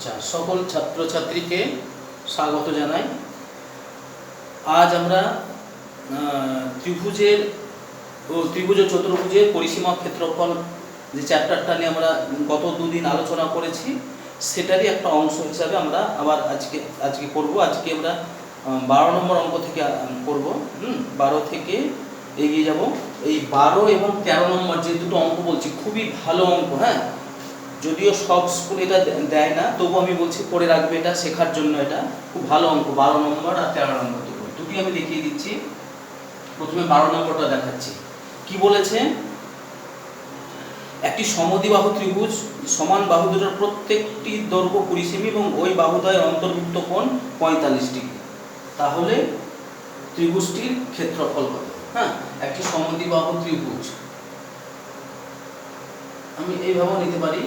আচ্ছা, সকল ছাত্রছাত্রীকে স্বাগত জানাই। আজ আমরা ত্রিভুজ ও চতুর্ভুজের পরিসীমা ক্ষেত্রফল যে চ্যাপ্টারটা নিয়ে আমরা গত দুদিন আলোচনা করেছি, সেটারই একটা অংশ হিসাবে আমরা আবার আজকে করব। আজকে আমরা 12 নম্বর অঙ্ক থেকে করব। 12 থেকে এগিয়ে যাব। এই 12 এবং 13 নম্বর যে দুটো অঙ্ক বলছি, খুবই ভালো অঙ্ক। হ্যাঁ, যদিও সব স্কুল এটা দেয় না, তবু আমি বলছি পড়ে রাখবে, এটা শেখার জন্য এটা খুব ভালো অঙ্ক। 12 নম্বর আর 13 নম্বর দুটি আমি দেখিয়ে দিচ্ছি। প্রথমে 12 নম্বরটা দেখাচ্ছি। কি বলেছে? একটি সমদ্বিবাহু ত্রিভুজ সমান বাহু দুটোর প্রত্যেকটি দৈর্ঘ্য 20 সেমি এবং ওই বাহুদ্বয়ের অন্তর্ভুক্ত কোণ 45 ডিগ্রি। তাহলে ত্রিভুজটির ক্ষেত্রফল কত? হ্যাঁ, একটি সমদ্বিবাহু ত্রিভুজ আমি এইভাবেও নিতে পারি।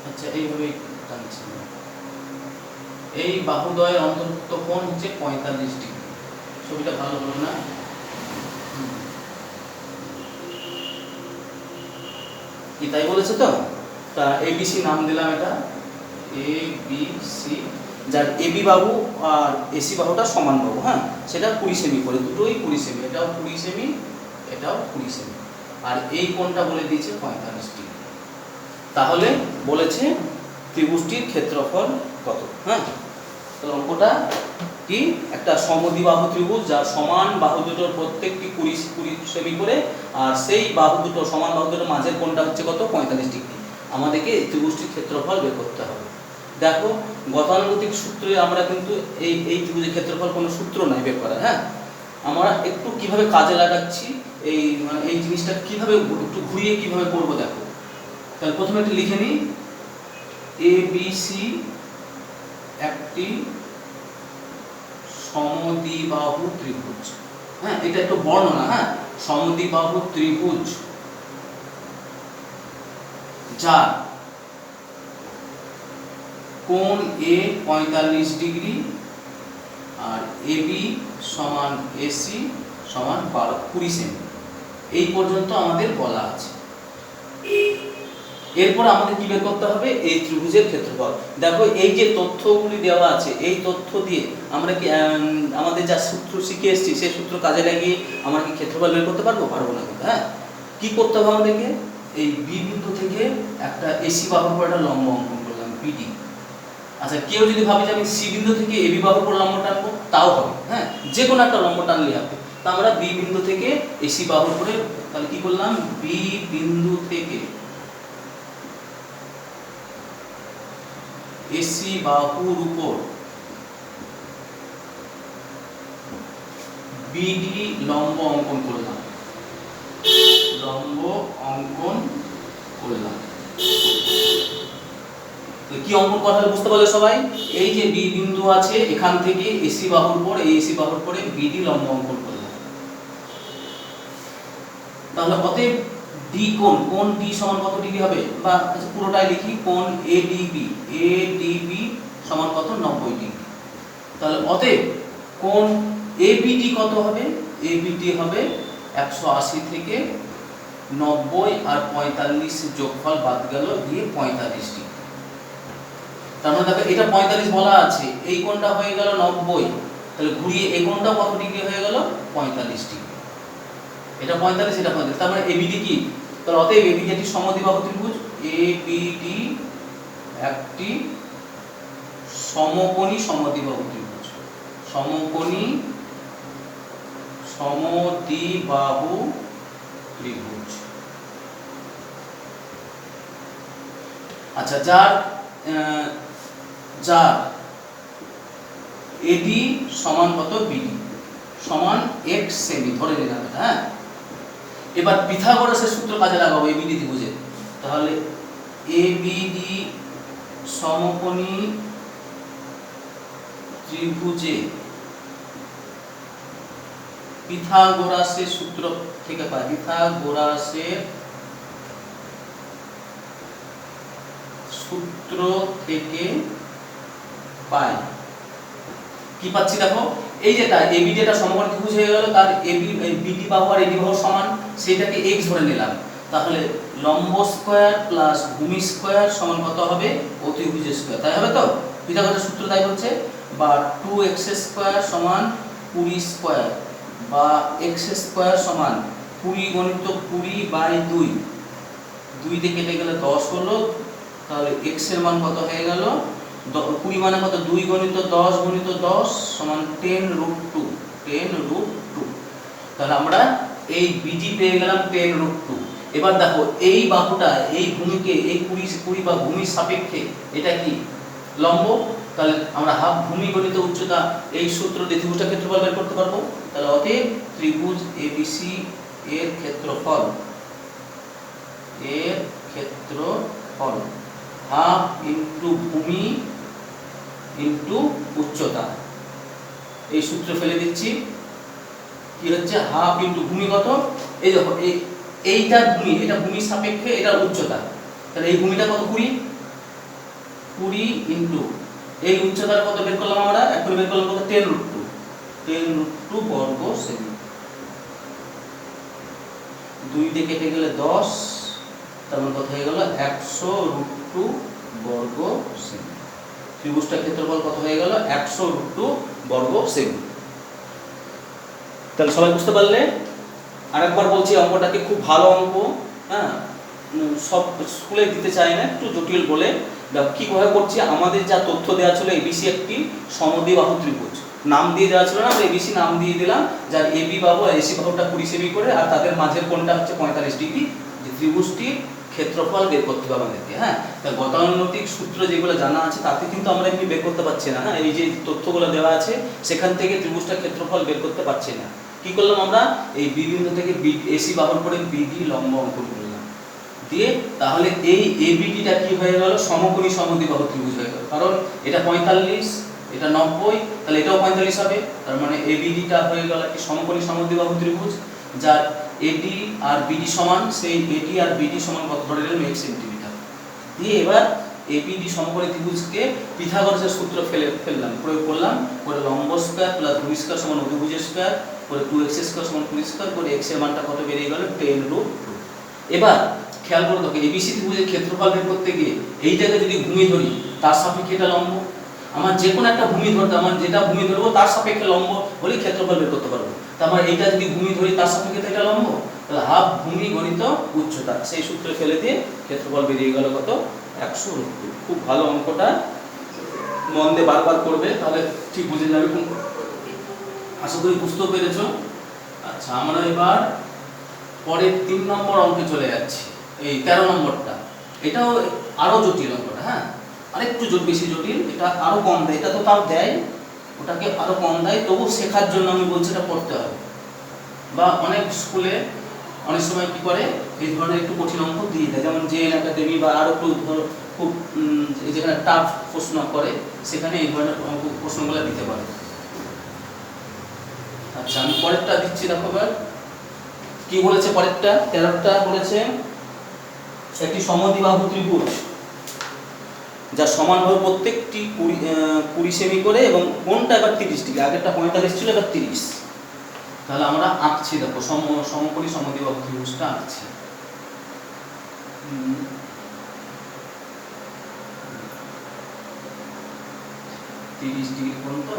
আচ্ছা, এইভাবে টানছি। এই বাহুদ্বয়ের অন্তর্ভুক্ত কোণ হচ্ছে 45 ডিগ্রি। ছবিটা ভালো হলো না? কি তাই বলেছে তো? তা এবিসি নাম দিলাম, এটা এবিসি, যার এবি বাহু আর এসি বাহুটা সমান বাহু। হ্যাঁ, সেটা 20 সেমি করে, দুটোই 20 সেমি, এটাও 20 সেমি, এটাও 20 সেমি। আর এই কোণটা বলে দিয়েছে 45 ডিগ্রি। তাহলে বলেছে ত্রিভুজটির ক্ষেত্রফল কত। হ্যাঁ, তাহলে অঙ্কটা কি? একটা সমদ্বিবাহু ত্রিভুজ যার সমান বাহু দুটোর প্রত্যেকটি 20 সেমি করে, আর সেই বাহু দুটো সমান বাহু দুটোর মাঝের কোণটা হচ্ছে কত? 45 ডিগ্রি। আমাদেরকে এই ত্রিভুজটির ক্ষেত্রফল বের করতে হবে। দেখো, গতানুগতিক সূত্রে আমরা কিন্তু এই ত্রিভুজের ক্ষেত্রফল কোনো সূত্র নাই বের করা। হ্যাঁ, আমরা একটু কিভাবে কাজে লাগাচ্ছি, এই জিনিসটা কিভাবে একটু ঘুরিয়ে কিভাবে করবো দেখো। তাহলে প্রথমে একটু লিখে নিই, এবিসি একটি সমদ্বিবাহু ত্রিভুজ। হ্যাঁ, এটা একটু বর্ণনা। হ্যাঁ, সমদ্বিবাহু ত্রিভুজ যার কোণ এ 45 ডিগ্রি আর এবি সমান এসি সমান 20 সেমি। এই পর্যন্ত আমাদের বলা আছে। এরপর আমাদের কি বের করতে হবে? এই ত্রিভুজের ক্ষেত্রফল। দেখো, এই যে তথ্যগুলি দেওয়া আছে, এই তথ্য দিয়ে আমরা কি আমাদের যা সূত্র শিখে এসেছি সেই সূত্র কাজে লাগিয়ে আমরা কি ক্ষেত্রফল বের করতে পারবো? পারবো না কিন্তু। হ্যাঁ, কি করতে হবে আমাদেরকে? এই বি বিন্দু থেকে একটা এসি বাহুর উপর একটা লম্ব অঙ্কন করলাম, বিডি। আচ্ছা, কেউ যদি ভাবে যে আমি সি বিন্দু থেকে এবি বাহুর উপর লম্ব টানবো, তাও হবে। হ্যাঁ, যে কোনো একটা লম্ব টানলে হবে। তা আমরা বি বিন্দু থেকে এসি বাহুর উপরে, তাহলে কি করলাম? বি বিন্দু থেকে এসি বাহুর উপর বিডি লম্ব অঙ্কন করলাম, কি অঙ্কন কথা বুঝতে পারলে সবাই? এই যে বি বিন্দু আছে, এখান থেকে এসি বাহুর উপর, এই এসি বাহুর উপরে বিডি লম্ব অঙ্কন করলাম। তাহলে অতএব ডি কোণ ডি সমান কত ডিগ্রি হবে? বা পুরোটাই লিখি, কোণ এডিবি সমান কত? 90 ডিগ্রি। তাহলে অতএব কোণ এবিডি কত হবে? এবিডি হবে 180 থেকে 90 আর 45 যোগফল বাদ গেল, দিয়ে 45 ডিগ্রি। তার মানে দেখো, এটা 45 বলা আছে, এই কোণটা হয়ে গেল 90, তাহলে ঘুরিয়ে এই কোণটা কত ডিগ্রি হয়ে গেল? 45 ডিগ্রি। এটা 45, এটা 45, তার মানে এবিডি কি? তাহলে অতএব এবিডি একটি সমদ্বিবাহু ত্রিভুজ। এবিডি একটি সমকোণী সমদ্বিবাহু ত্রিভুজ। সমকোণী সমদ্বিবাহু ত্রিভুজ। আচ্ছা, যার এডি সমান কত? বিডি সমান x সেমি ধরে নিলাম এটা। হ্যাঁ, এবার পিথাগোরাসের সূত্র কাজে লাগাবো এবিডি ত্রিভুজে। তাহলে এবিডি সমকোণী ত্রিভুজে পিথাগোরাসের সূত্র থেকে পাই, পিথাগোরাসের সূত্র থেকে পাই। কি পাচ্ছি দেখো, এই যেটা এবি যেটা সমকোণী ত্রিভুজ হয়ে গেল, তার এবি বিডি বাহু আর এডি বাহু সমান, সেটাকে x ধরে নিলাম। তাহলে লম্ব স্কয়ার প্লাস ভূমি স্কয়ার সমান কত হবে? অতিভুজ স্কয়ার। তাই হবে তো? পিথাগোরাসের সূত্র তাই বলছে। বা 2x স্কয়ার সমান 20 স্কয়ার, বা x স্কয়ার সমান 20 গণিত 20/2, 2 দিয়ে কেটে গেলে 10 হলো। তাহলে x এর মান কত হয়ে গেল? 20 মানে কত? 2 গণিত 10 গণিত 10 সমান 10√2, 10√2। তাহলে আমরা এই বিডি পেয়ে গেলাম 10√2। এবার দেখো এই বাহুটা এই ভূমিকে এই 20 বা ভূমির সাপেক্ষে এটা কি? লম্ব। তাহলে আমরা হাফ ভূমি গণিত উচ্চতা এই সূত্র দিয়ে ত্রিভুজটার ক্ষেত্রফল বের করতে পারবো। তাহলে অতএব ত্রিভুজ এবিসি এর ক্ষেত্রফল হাফ ইনটু ভূমি ইনটু উচ্চতা। এই সূত্র ফেলে দিচ্ছি। কি হচ্ছে? হাফ ইনটু ভূমি কত? এই দেখো এইটা ভূমি, এটা ভূমির সাপেক্ষে এটা উচ্চতা। তাহলে এই ভূমিটা কত? 20 ইনটু এই উচ্চতার কত বের করলাম আমরা? এখন বের করলাম কত? 10√2 বর্গ সেমি। 2 দিয়ে কেটে গেলে 10, তার মানে কত হয়ে গেল? 100√2 বর্গ সেমি। ত্রিভুজটার ক্ষেত্রফল কত হয়ে গেল? 100√2 বর্গ সেমি। তাহলে সবাই বুঝতে পারলে? আরেকবার বলছি, অঙ্কটাকে খুব ভালো অঙ্ক, হ্যাঁ, সব স্কুলে দিতে চায় না, একটু জটিল বলে। কিভাবে করছি? আমাদের যা তথ্য দেওয়া ছিল, এবিসি একটি সমদ্বিবাহু ত্রিভুজ, নাম দিয়ে দেওয়া ছিল না, আমরা এবিসি নাম দিয়ে দিলাম, যার এবি বাহু আর এসি বাহুটা 20 সেমি করে, আর তাদের মাঝের কোণটা হচ্ছে 45 ডিগ্রি। যে ত্রিভুজটির ক্ষেত্রফল বের করতে হবে আমাদেরকে। হ্যাঁ, গতানুগতিক সূত্র যেগুলো জানা আছে তাতে কিন্তু আমরা এমনি বের করতে পারছি না। হ্যাঁ, এই যে তথ্যগুলো দেওয়া আছে সেখান থেকে ত্রিভুজটার ক্ষেত্রফল বের করতে পারছি না। কি করলাম আমরা? এই বি বিন্দু থেকে এসি বাহুর পরে বিডি লম্ব অঙ্কন করলাম, দিয়ে তাহলে এই এবিডিটা কি হয়ে গেল? সমকোণী সমদ্বিবাহু ত্রিভুজ হয়ে গেল। কারণ এটা 45, এটা 90, তাহলে এটাও 45 হবে। তার মানে এবিডিটা হয়ে গেল একটি সমকোণী সমদ্বিবাহু ত্রিভুজ, যার এডি আর বিডি সমান। সেই এডি আর বিডি সমান কত ধরে নিলাম? 1 সেন্টিমিটার। দিয়ে এবার এবিডি সমকোণী ত্রিভুজকে পিথাগোরাসের সূত্র ফেললাম, প্রয়োগ করলাম, করে লম্ব স্কয়ার প্লাস ভূমি স্কয়ার সমান অতিভুজ স্কয়ার, করে 2x স্কয়ার সমান 20 স্কয়ার, করে x এর মানটা কত বেরিয়ে গেল? 10√2। এবার খেয়াল করে দেখো, এবিসি ত্রিভুজের ক্ষেত্রফল বের করতে গিয়ে এইটাকে যদি ভূমি ধরি, তার সাপেক্ষে এটা লম্ব। আমার যে কোনো একটা ভূমি ধরতে, আমার যেটা ভূমি ধরবো তার সাপেক্ষে লম্ব হলেই ক্ষেত্রফল বের করতে পারবো। তা আমার এইটা যদি ভূমি ধরি, তার সাপেক্ষে তো এটা লম্ব, তাহলে হাফ ভূমি গণিত উচ্চতা, সেই সূত্রে ফেলে দিয়ে ক্ষেত্রফল বেরিয়ে গেল কত? 100√2। খুব ভালো অঙ্কটা, মন দিয়ে বারবার করবে, তাহলে ঠিক বুঝে যাবে। আশা করি বুঝতেও পেরেছ। আচ্ছা, আমরা এবার পরের 3 নম্বর অঙ্কে চলে যাচ্ছি। এই 13 নম্বরটা, এটাও আরো জটিল অঙ্কটা। হ্যাঁ, আরেকটু বেশি জটিল, এটা আরো কম দেয়। এটা তো তাও দেয়, ওটাকে আরো কম দেয়, তবু শেখার জন্য আমি বলছি এটা পড়তে হবে। বা অনেক স্কুলে অনেক সময় কি করে, এই ধরনের একটু কঠিন অঙ্ক দিয়ে দেয়, যেমন জেএন একাডেমি বা আরো একটু খুব যেখানে টাফ প্রশ্ন করে সেখানে এই ধরনের প্রশ্নগুলো দিতে পারে। আচ্ছা, আমি পরেরটা দিচ্ছি। দেখো এবার কি বলেছে পরেরটা, 13টা বলেছে একটি সমদ্বিবাহু ত্রিভুজ যার সমান হবে প্রত্যেকটি 20 সেমি করে, এবং কোণটা এবার 30 ডিগ্রি। আগেরটা 45 ছিল, এবার 30। তাহলে আমরা আঁকছি, দেখো সমকোণী সমদ্বিবাহু ত্রিভুজটা আঁকছি। 30 ডিগ্রি কোণ তো,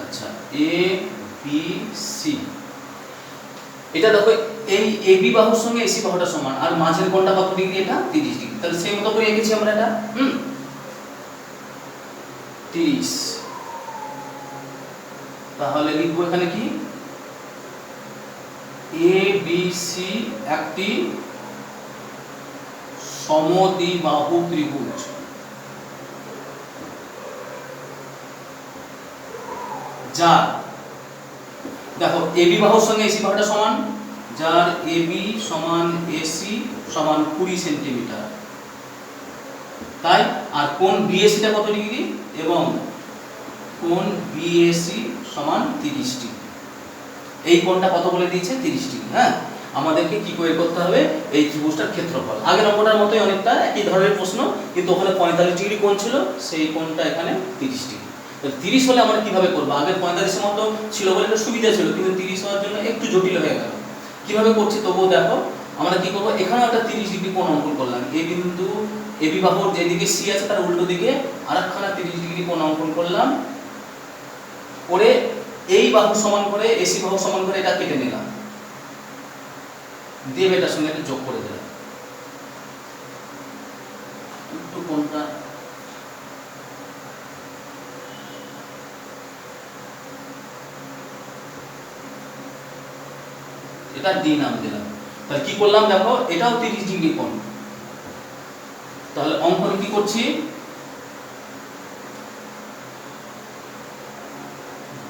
আচ্ছা, এ বি সি, এটা দেখো এই এবি বাহুর সঙ্গে এসি বাহুটা সমান, আর মাঝের কোণটা কত ডিগ্রি? এটা 30 ডিগ্রি। তাহলে সেই মতো করে এঁকেছি আমরা এটা। 30। তাহলে লিখবো এখানে কি? এ বি সি একটি সমদ্বিবাহু ত্রিভুজ, যার, দেখো এবি বাহুর সঙ্গে এসি বাহুটা সমান, যার এবি সমান এসি সমান 20 সেন্টিমিটার। তাই আর কোণ বিএসিটা কত ডিগ্রি এবং কোণ বিএসি সমান 30 ডিগ্রি। এই কোণটা কত বলে দিয়েছে 30 ডিগ্রি। হ্যাঁ, আমাদেরকে কি করে করতে হবে এই ত্রিভুজটার ক্ষেত্রফল। আগের অঙ্কটার মতোই অনেকটা একই ধরনের প্রশ্ন, কিন্তু ওখানে 45 ডিগ্রি কোণ ছিল, সেই কোণটা এখানে 30 ডিগ্রি। 30 হলে আমরা কিভাবে করব? আগে 45 এর মতো ছিল বলে একটা সুবিধা ছিল, কিন্তু 30 হওয়ার জন্য একটু জটিল হয়ে গেল। কিভাবে করছি তবুও দেখো, আমরা কি করব, এখানে একটা 30 ডিগ্রি কোণ অঙ্কন করলাম। এই বিন্দু এবি বাহুর যেদিকে সি আছে তার উল্টো দিকে আরেকখানা 30 ডিগ্রি কোণ অঙ্কন করলাম, করে এই বাহু সমান করে এসি বাহু সমান করে এটা কেটে নিলাম, দিয়ে এটার সঙ্গে এটা যোগ করে দিলাম। একটু কোণটা এটা ডি নাম দিলাম। তাহলে কি করলাম দেখো, এটাও 30 ডিগ্রি কোণ। তাহলে অঙ্কন কি করছি,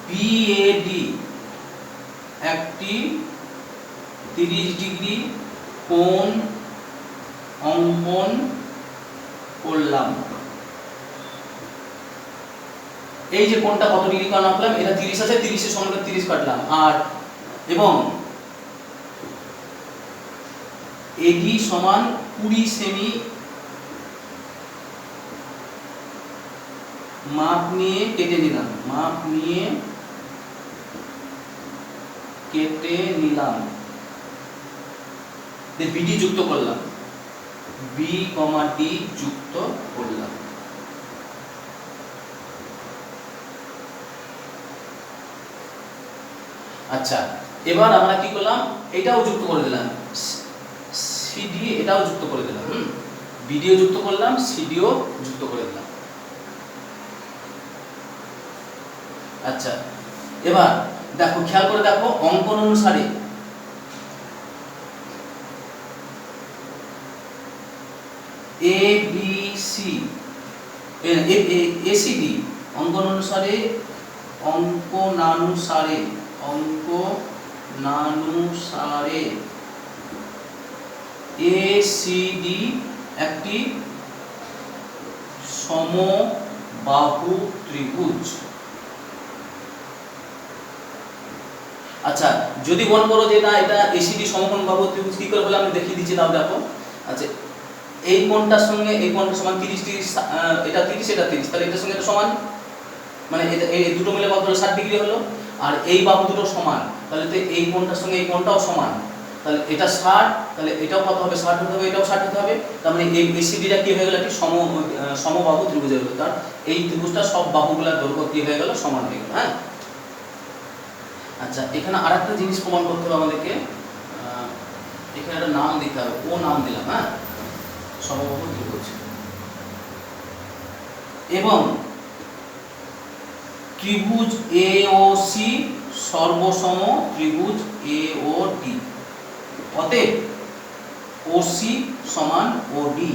বিএডি একটি 30 ডিগ্রি কোণ অঙ্কন করলাম। এই যে কোণটা কত ডিগ্রি কোণ আঁকলাম, এটা 30 আছে, 30 এর সঙ্গে 30 কাটলাম, আর এবং এডি সমান 20 সেমি মাপ নিয়ে কেটে নিলাম, মাপ নিয়ে কেটে নিলাম, বিডি যুক্ত করলাম, বি কমা ডি যুক্ত করলাম। আচ্ছা, এবার আমরা কি করলাম, এটাও যুক্ত করে দিলাম, সিডি এটাও যুক্ত করে দিলাম, বিডিও যুক্ত করলাম, সিডিও যুক্ত করে দিলাম। আচ্ছা, এবার দেখো, খেয়াল করে দেখো, অঙ্কন অনুসারে এ বি সি এসিডি অঙ্কন অনুসারে এসিডি একটি সমবাহু ত্রিভুজ। আচ্ছা, যদি মনে করো যে না এটা এসিডি সমকোণবাহু ত্রিভুজ, কি করে বলে আমি দেখিয়ে দিচ্ছি, তাও দেখো। আচ্ছা, এই কোণটার সঙ্গে এই কোণটা সমান 30 ডিগ্রি, এটা 30 এটা 30, তাহলে এটার সঙ্গে এটা সমান, মানে এই দুটো মিলে কত হলো 60 ডিগ্রি হলো। আর এই বাহু দুটো সমান, তাহলে তো এই কোণটার সঙ্গে এই কোণটাও সমান, তাহলে এটা 60, তাহলে এটাও কত হবে 60 হতে হবে, এটাও 60 হতে হবে। তার মানে এই এসিডিটা কি হয়ে গেল, একটি সমবাহু ত্রিভুজ হয়ে গেল। তার এই ত্রিভুজটা সব বাহুগুলোর দৈর্ঘ্য কি হয়ে গেল, সমান হয়ে গেল। হ্যাঁ, আচ্ছা, এখানে আরেকটা জিনিস প্রমাণ করতে হবে আমাদেরকে, এখানে একটা নাম দিতে হবে, ও নাম দিলাম। হ্যাঁ, সমবাহু ত্রিভুজ এবং ত্রিভুজ এ ও সি সর্বসম ত্রিভুজ এ ও ডি, অতএব ওসি সমান ওডি,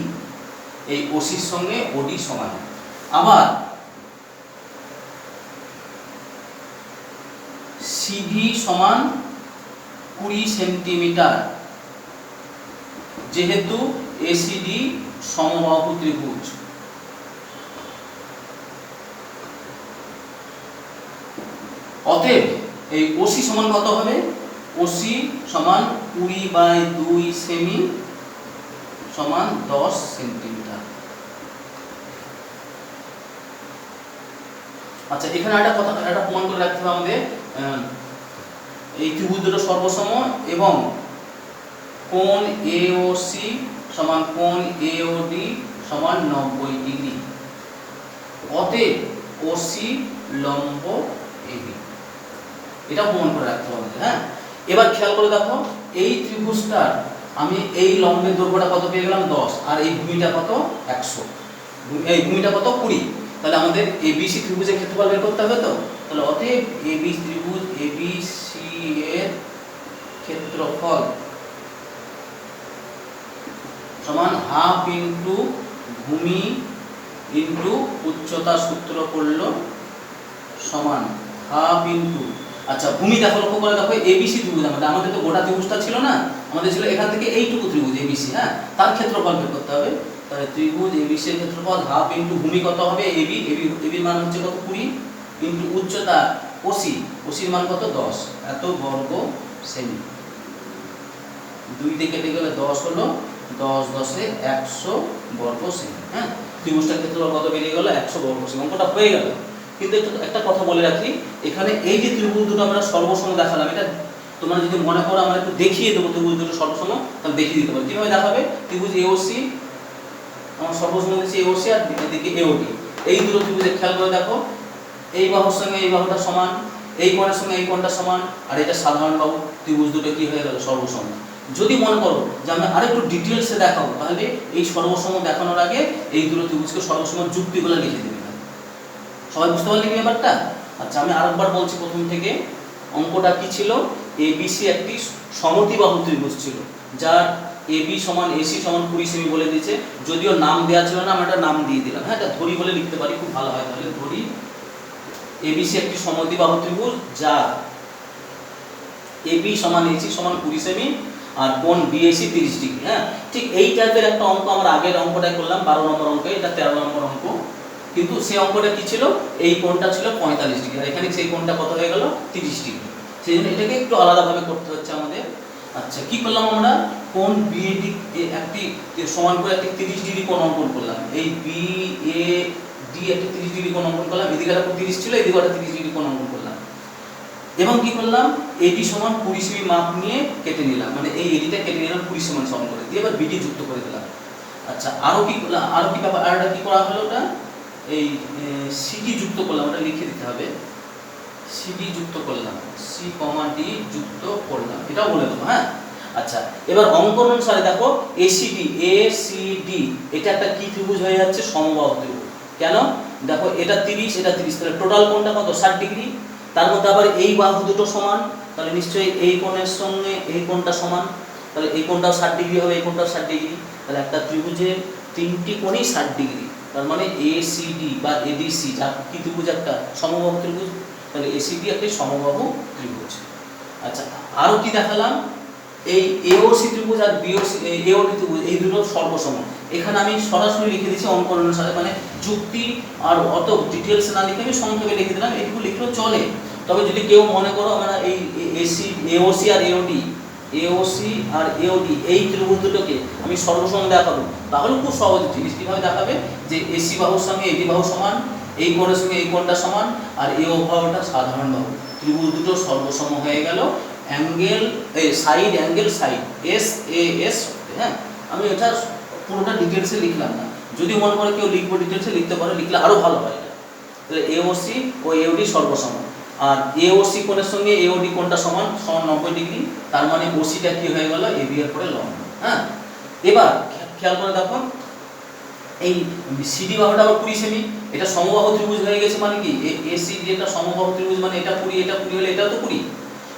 এই ওসির সঙ্গে ওডি সমান। আবার সিডি সমান 20 সেন্টিমিটার, যেহেতু এসিডি সমবাহু ত্রিভুজ। অতএব এই ওসি সমান কত হবে, ওসি সমান 20/2 সেমি সমান 10 সেন্টিমিটার। আচ্ছা, এখানে একটা কথা, একটা প্রমাণ করে রাখতে হবে আমাদের, এই ত্রিভুজ দুটো সর্বসম এবং কোণ এওসি সমান কোণ এওডি সমান 90 ডিগ্রি, অতএব ওসি লম্ব এবি, এটা প্রমাণ করে রাখতে হবে। হ্যাঁ, এবার খেয়াল করে দেখো, এই ত্রিভুজটার আমি এই লম্বের দৈর্ঘ্যটা কত পেয়ে গেলাম 10, আর এই ভূমিটা কত 100, এই ভূমিটা কত 20, তাহলে আমাদের এবিসি ত্রিভুজের ক্ষেত্রফল বের করতে হবে। তো তাহলে অতএব এবি ত্রিভুজ এবিসি এর ক্ষেত্রফল সমান হাফ ইন্টু ভূমি ইন্টু উচ্চতা, সূত্র করলো সমান হাফ ইন্টু, আচ্ছা ভূমি দেখো, লক্ষ্য করে দেখো, এবিসি ত্রিভুজ আমাদের তো গোটা ত্রিভুজটা ছিল না, আমাদের ছিল এখান থেকে এইটুকু ত্রিভুজ এবিসি। হ্যাঁ, তার ক্ষেত্রফল বের করতে হবে। তাহলে ত্রিভুজ এবিসি এর ক্ষেত্রফল হাফ ইনটু ভূমি কত হবে এবি, এবির মান হচ্ছে কত 20 ইনটু উচ্চতা ওসি, ওসির মান কত 10, এত বর্গ সেমি। 2 দিয়ে কেটে গেলে 10 হলো, 10 10 100 বর্গ সেমি। হ্যাঁ, ত্রিভুজটার ক্ষেত্রফল কত বেরিয়ে গেল 100 বর্গ সেমি। অঙ্কটা হয়ে গেল। কিন্তু একটা কথা বলে রাখি, এখানে এই যে ত্রিভুজ দুটো আমরা সর্বসম দেখালাম, এটা তোমরা যদি মনে করো আমরা একটু দেখিয়ে দেবো ত্রিভুজ দুটো সর্বসম, তাহলে দেখিয়ে দিতে পারো। কিভাবে দেখাবে? ত্রিভুজ এওসি, আমার সর্বসম দিচ্ছি এওসি আর এদিকে এওডি, এই দুটো ত্রিভুজে খেয়াল করে দেখো, এই বাহুর সঙ্গে এই বাহুটা সমান, এই কোণের সঙ্গে এই কোণটা সমান, আর এটা সাধারণ বাহু। ত্রিভুজ দুটো কি হয়ে গেল সর্বসম। যদি মনে করো যে আমি আরেকটু ডিটেলসে দেখাবো, তাহলে এই সর্বসম দেখানোর আগে এই দুটো ত্রিভুজকে সর্বসম যুক্তিগুলো লিখে দেবে। সবাই বুঝতে পারলে কি ব্যাপারটা? আচ্ছা, আমি আরেকবার বলছি প্রথম থেকে। অঙ্কটা কি ছিল? এবিসি একটি সমদ্বিবাহু ত্রিভুজ ছিল, যার এবি সমান এসি সমান 20 সেমি বলে দিয়েছে। যদিও নাম দেওয়া ছিল না, আমরা একটা নাম দিয়ে দিলাম। হ্যাঁ, এটা ধরি বলে লিখতে পারি, খুব ভালো হয়। তাহলে ধরি এবিসি একটি সমদ্বিবাহু ত্রিভুজ, যার এবি সমান এসি সমান 20 সেমি আর কোণ বিএসি 30 ডিগ্রি। হ্যাঁ, ঠিক এই টাইপের একটা অঙ্ক আমরা আগের অঙ্কটাই করলাম, 12 নম্বর অঙ্ক, এটা 13 নম্বর অঙ্ক। কিন্তু সেই অঙ্কটা কি ছিল? এই কোণটা ছিল 45 ডিগ্রি, আর এখানে সেই কোণটা কত হয়ে গেল 30 ডিগ্রি। সেই জন্য এটাকে একটু আলাদাভাবে করতে হচ্ছে আমাদের। আচ্ছা, কি করলাম আমরা? কোণ বিএডি একটি সমান করে একটি 30 ডিগ্রি কোণ অঙ্কন করলাম। এই বিএডি একটি 30 ডিগ্রি কোণ অঙ্কন করলাম, এদিকে একটা 30 ছিল, এদিকে একটা 30 ডিগ্রি কোণ অঙ্কন করলাম। এবং কি করলাম? এডি সমান 20 সেমি মাপ নিয়ে কেটে নিলাম, মানে এই এডিটা কেটে নিলাম 20 সমান সমান করে দিয়ে, এবার বিডি যুক্ত করে দিলাম। আচ্ছা, আরো কি করলাম? আরো কি ব্যাপার? আরটা কি করা হলো? ওটা এই সিডি যুক্ত করলাম, ওটা লিখে দিতে হবে। সিডি যুক্ত করলাম, সি কমা ডি যুক্ত করলাম, এটাও বলে দেবো। হ্যাঁ, আচ্ছা, এবার অঙ্কন অনুসারে দেখো এসিডি, এসিডি এটা একটা কি ত্রিভুজ হয়ে যাচ্ছে? সমবাহু ত্রিভুজ। কেন? দেখো এটা 30, এটা 30, তাহলে টোটাল কোণটা কত? 60 ডিগ্রি। তার মধ্যে আবার এই বাহু দুটো সমান, তাহলে নিশ্চয়ই এই কোণের সঙ্গে এই কোণটা সমান, তাহলে এই কোণটাও 60 ডিগ্রি হবে, এই কোণটাও 60 ডিগ্রি। তাহলে একটা ত্রিভুজের তিনটি কোণই 60 ডিগ্রি। তার মানে এসিডি বা এডিসি যা কি ত্রিভুজ? একটা সমবাহু ত্রিভুজ। তাহলে এসিডি একটি সমবাহু ত্রিভুজ। আচ্ছা, আরো কি দেখালাম? এই এওসি ত্রিভুজ আর বিওসি এওডি ত্রিভুজ, এই দুটো সর্বসম। এখানে আমি সরাসরি লিখে দিয়েছি অঙ্কন অনুসারে, মানে যুক্তি আর অত ডিটেলস না লিখে আমি সংক্ষেপে লিখে দিলাম। এটুকু লিখলেও চলে। তবে যদি কেউ মনে করো আমরা এই এওসি আর এওডি, এওসি আর এওডি এই ত্রিভুজ দুটোকে আমি সর্বসম দেখাবো, তাহলে খুব সহজ জিনিস। কীভাবে দেখাবে? যে এসি বাহুর সঙ্গে এডি বাহু সমান, এই কোণের সঙ্গে এই কোণটা সমান, আর এই বাহুটা সাধারণ বাহু। ত্রিভুজ দুটো সর্বসম হয়ে গেল। Angle side, angle side, S A S. হ্যাঁ, আমি এটা পুরোটা ডিটেলসে লিখলাম না, যদি মনে করে কেউ লিখবো ডিটেলসে লিখতে পারে, লিখলে আরও ভালো হয়। তাহলে এওসি ও এওডি সর্বসম, আর এওসি কোণের সঙ্গে এওডি কোণটা সমান সমান 90 ডিগ্রি। তার মানে ওসিটা কি হয়ে গেল? এবি এর পরে লম্ব। হ্যাঁ, এবার খেয়াল করে দেখো, এই সিডি বাহুটা আবার 20 সেমি, এটা সমবাহু ত্রিভুজ হয়ে গেছে। মানে কি? এসিডি এটা সমবাহু ত্রিভুজ, মানে এটা 20, এটা 20 হলে এটাও তো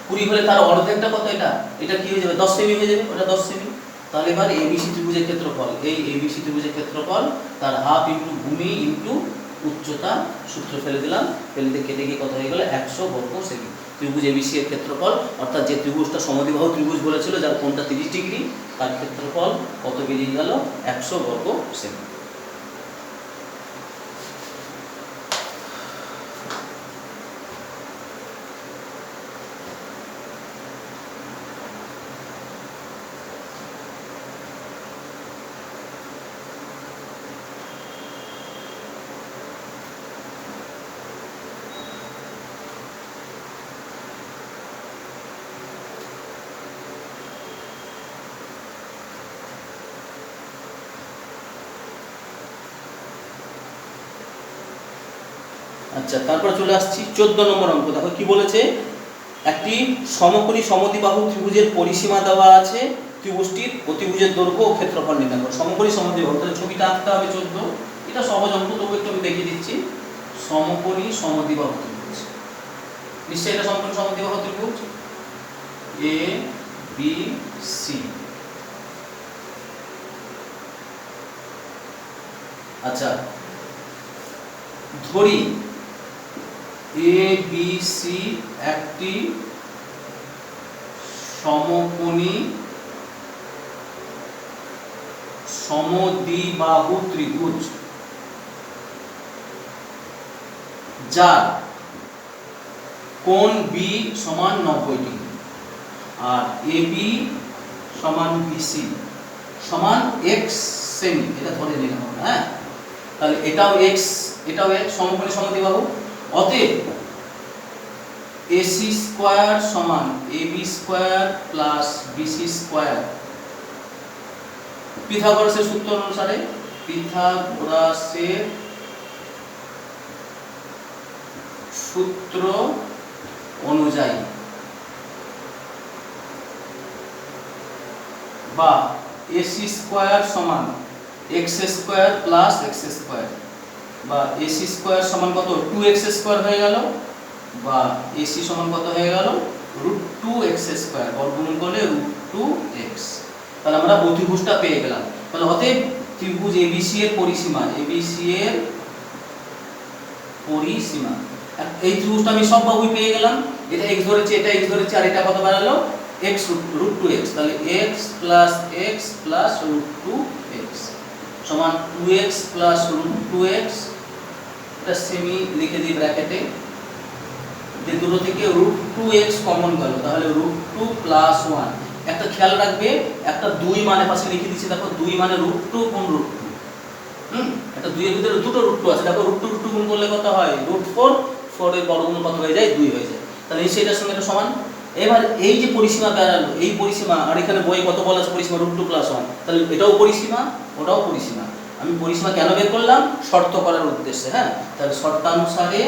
20 হলে তার অর্ধেকটা কত? এটা কি হয়ে যাবে? 10 সেমি হয়ে যাবে, ওটা 10 সেমি। তাহলে এবার এবিসি ত্রিভুজের ক্ষেত্রফল, এই এবিসি ত্রিভুজের ক্ষেত্রফল তার হাফ ইনটু ভূমি ইনটু উচ্চতা, সূত্র ফেলে দিলাম, ফেলে দিয়ে কেটে গিয়ে কত হয়ে গেল? 100 বর্গ সেমি। ত্রিভুজ এবিসি এর ক্ষেত্রফল, অর্থাৎ যে ত্রিভুজটা সমদ্বিবাহু ত্রিভুজ বলেছিল, যার কোণটা 30 ডিগ্রি, তার ক্ষেত্রফল কত বেরিয়ে গেল? 100 বর্গ সেমি। আচ্ছা, তারপর চলে আসছি 14 নম্বর অঙ্ক। দেখো কি বলেছে? একটি সমকোণী সমদ্বিবাহু ত্রিভুজের পরিসীমা দেওয়া আছে, ত্রিভুজটির অতিভুজের দৈর্ঘ্য ও ক্ষেত্রফল নির্ণয় করো। সমকোণী সমদ্বিবাহু, তাহলে ছবিটা আঁকতে হবে 14। এটা সহজ অঙ্ক, তবু একটু আমি দেখিয়ে দিচ্ছি। সমকোণী সমদ্বিবাহু ত্রিভুজ, নিশ্চয়ই এটা সমকোণী সমদ্বিবাহু ত্রিভুজ এ বি সি। আচ্ছা, ধরি এ বি সি একটি সমকোণী সমদ্বিবাহু ত্রিভুজ যার কোণ বি সমান 90 ডিগ্রি আর এ বি সমান বিসি সমান এক্স সেমি, এটা ধরে নিলাম আমরা। হ্যাঁ, তাহলে এটাও এক্স এটাও এক্স, সমকোণী সমদ্বিবাহু। অতএব এসি স্কয়ার সমান AB square plus BC square পিথাগোরাসের সূত্র অনুসারে, পিথাগোরাসের সূত্র অনুযায়ী বা এসি স্কয়ার সমান X square plus X square বা এসি স্কয়ার সমান কত 2x স্কয়ার হয়ে গেল, বা এসি সমান কত হয়ে গেল √2x স্কয়ার, বর্গমূল করলে √2x। তাহলে আমরা অতিভুজটা পেয়ে গেলাম। তাহলে অতএব ত্রিভুজ এবিসি এর পরিসীমা, এবিসি এর পরিসীমা, এই ত্রিভুজটা আমি সব বাহুই পেয়ে গেলাম। এটা x ধরেছে, এটা x ধরেছে, আর এটা কত বাড়ালো x √2x। তাহলে x + x + √2x সমান 2x + √2x। এটা সেমি লিখে দিই ব্র্যাকেটে, যে দুটো থেকে √2x কমন গেল, তাহলে √2 + 1। একটা খেয়াল রাখবে, একটা 2 মানে পাশে লিখে দিচ্ছি, দেখো 2 মানে √2 গুণ √2। এটা 2 এর ভিতরে দুটো √2 আছে, দেখো √2 গুণ করলে কত হয় √4, 4 এর বর্গমূল কত হয়ে যায় 2 হয়ে যায়। তাহলে এই সেটার সঙ্গে এটা সমান। এবার এই যে পরিসীমা বেরালো, এই পরিসীমা, আর এখানে বই কত বলা আছে পরিসীমা √2 + 1, তাহলে এটাও পরিসীমা ওটাও পরিসীমা। আমি পরিসীমা কেন বের করলাম, শর্ত করার উদ্দেশ্যে। হ্যাঁ, তাহলে শর্তানুসারে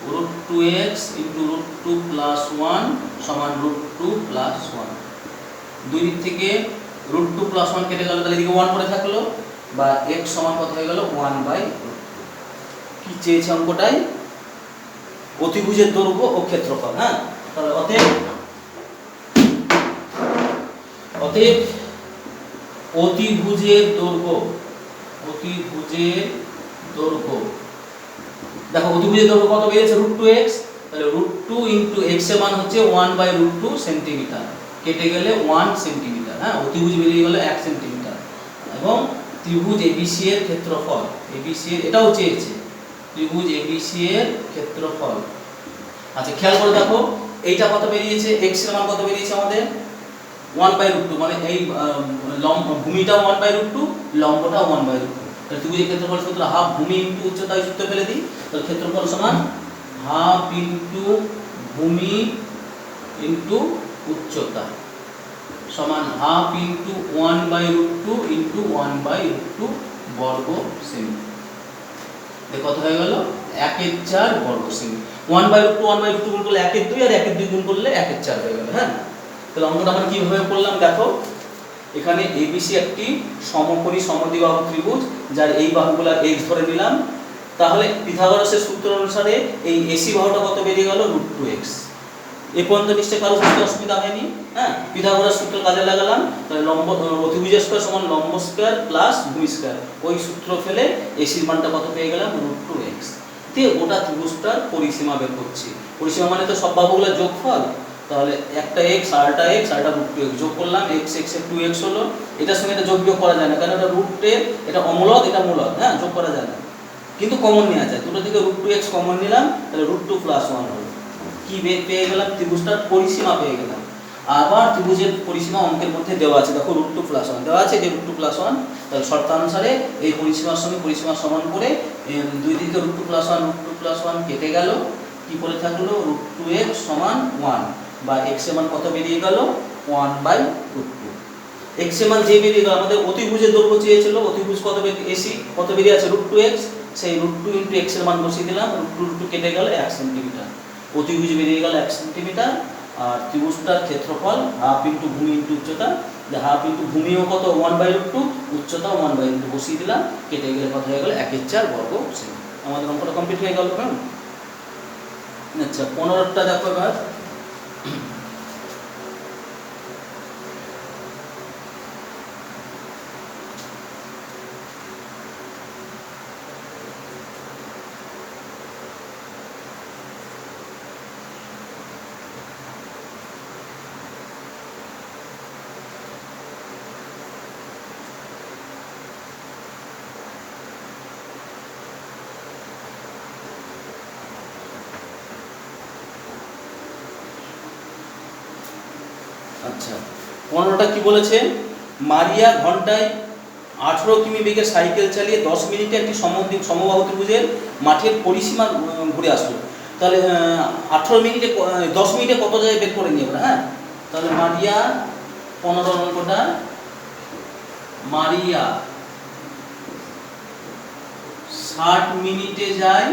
√2x × √2 + 1 সমান √2 + 1। দুই দিক থেকে √2 + 1 কেটে গেল, তাহলে এদিকে 1 পড়ে থাকলো, বা x সমান কত হয়ে গেল 1/√2। কি চেয়েছে অঙ্কটাই, অতিভুজের দৈর্ঘ্য ও ক্ষেত্রফল। হ্যাঁ, তাহলে অতএব অতিভুজের দৈর্ঘ্য, দেখো অতিভুজের দৈর্ঘ্য কত বেরিয়েছে √2x, তাহলে √2 × x এর মান হচ্ছে 1/√2 সেন্টিমিটার, কেটে গেলে 1 সেন্টিমিটার। হ্যাঁ, অতিভুজ বেরিয়ে গেল 1 সেন্টিমিটার। এবং ত্রিভুজ এবিসি এর ক্ষেত্রফল, এবিসি এর এটাও চেয়েছে, ত্রিভুজ এবিসি এর ক্ষেত্রফল। আচ্ছা খেয়াল করে দেখো, এইটা কত বেরিয়েছে, x এর মান কত বেরিয়েছে আমাদের 1/√2, মানে এই ভূমিটা 1/√2, লম্বটা 1/√2। তাহলে ত্রিভুজের ক্ষেত্রফল সূত্র হাফ ভূমি ইনটু উচ্চতা, এই সূত্র ফেলে দিই। তাহলে ক্ষেত্রফল সমান হাফ ইনটু ভূমি ইনটু উচ্চতা সমান হাফ ইনটু 1/√2 ইনটু 1/√2 বর্গ সেমি। কত হয়ে গেল 1/4 বর্গ সেমি। 1/√2 গুণ করলে 1/2, আর 1/2 গুণ করলে 1/4 হয়ে গেল। হ্যাঁ, তাহলে অঙ্কটা আমরা কিভাবে করলাম দেখো, এখানে এবিসি একটি সমকোণী সমদ্বিবাহু ত্রিভুজ যার এই বাহুগুলা x ধরে নিলাম। তাহলে পিথাগোরাসের সূত্র অনুসারে এই এসি বাহুটা কত বেরিয়ে গেল √2x। এই পর্যন্ত নিশ্চয় কারো বুঝতে অসুবিধা হয়নি। হ্যাঁ, পিথাগোরাস সূত্র কাজে লাগালাম, তাহলে অতিভুজ স্কয়ার সমান লম্ব স্কয়ার প্লাস ভূমি স্কয়ার, ওই সূত্র ফেলে এসির মানটা কত পেয়ে গেলাম √2x দিয়ে গোটা ত্রিভুজটার পরিসীমা বের করছি। পরিসীমা মানে তো সব বাহুগুলোর যোগফল, তাহলে একটা x আরটা x আরটা √2x যোগ করলাম, x x এর 2x হলো। এটার সঙ্গে এটা যোগ বিয়োগ করা যায় না, কারণ এটা √2, এটা অমূলদ এটা মূলদ। হ্যাঁ, যোগ করা যায় না, কিন্তু কমন নেওয়া যায়, দুটো থেকে √2x কমন নিলাম, তাহলে √2 + 1 হলো। কি পেয়ে গেলাম, ত্রিভুজটার পরিসীমা পেয়ে গেলাম। আবার ত্রিভুজের পরিসীমা অঙ্কের মধ্যে দেওয়া আছে, দেখো √2 + 1 দেওয়া আছে, যে √2 + 1। তাহলে শর্তানুসারে এই পরিসীমার সঙ্গে পরিসীমা সমান করে দুই দিকে √2 + 1 কেটে গেল, কি পড়ে থাকলো √2x সমান 1, বা x এর মান কত বেরিয়ে গেল 1/√2। x এর মান যে বেরিয়ে গেল, আমাদের অতিভুজের দৈর্ঘ্য চেয়েছিল, অতিভুজ কত এসি কত বেরিয়ে আছে √2x, সেই √2 × x এর মান বসিয়ে দিলাম, √2 কেটে গেল 1 সেন্টিমিটার, অতিভুজ বেরিয়ে গেল 1 সেন্টিমিটার। আর ত্রিভুজটার ক্ষেত্রফল হাফ ইনটু ভূমি ইনটু উচ্চতা, যে হাফ ইনটু ভূমিও কত 1/√2, উচ্চতাও 1/√2 বসিয়ে দিলাম, কেটে গেলে কত হয়ে গেল 1/4 বর্গ সেমি। আমাদের অঙ্কটা কমপ্লিট হয়ে গেল। হ্যাঁ, আচ্ছা 15টা দেখো এবার। আচ্ছা 15টা কি বলেছে, মারিয়া ঘন্টায় 18 কিমি বেগে সাইকেল চালিয়ে 10 মিনিটে একটি সমবাহু ত্রিভুজের মাঠের পরিসীমা ঘুরে আসলো। তাহলে 18 মিনিটে 10 মিনিটে কত যায় বের করে নিয়ে আমরা। হ্যাঁ, তাহলে মারিয়া 15 অঙ্কটা, মারিয়া 60 মিনিটে যায়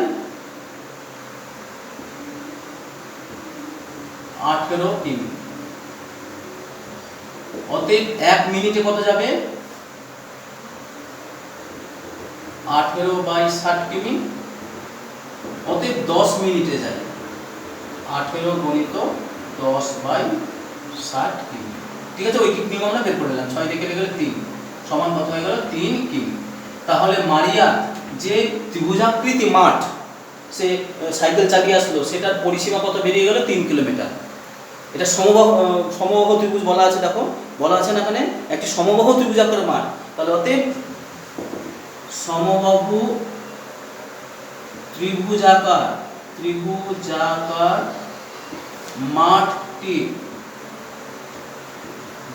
18 কিমি। অতএব 1 মিনিটে কত যাবে, 18/60 কিমি। অতএব 10 মিনিটে যায় 18 গুণিত 10/60 কিমি। ঠিক আছে, ওই নিয়ম আমরা বের করে নিলাম। 6 থেকে কেটে গেলে 3 সমান কত হয়ে গেল, 3 কিমি। তাহলে মারিয়া যে ত্রিভুজাকৃতি মাঠ সে সাইকেল চালিয়ে আসলো, সেটার পরিসীমা কত বেরিয়ে গেল, 3 কিলোমিটার। এটা সমবাহু ত্রিভুজ বলা আছে, দেখো বলা আছে না এখানে, একটি সমবাহু ত্রিভুজাকার মাঠ। তাহলে অতএব সমবাহু ত্রিভুজাকার মাঠটি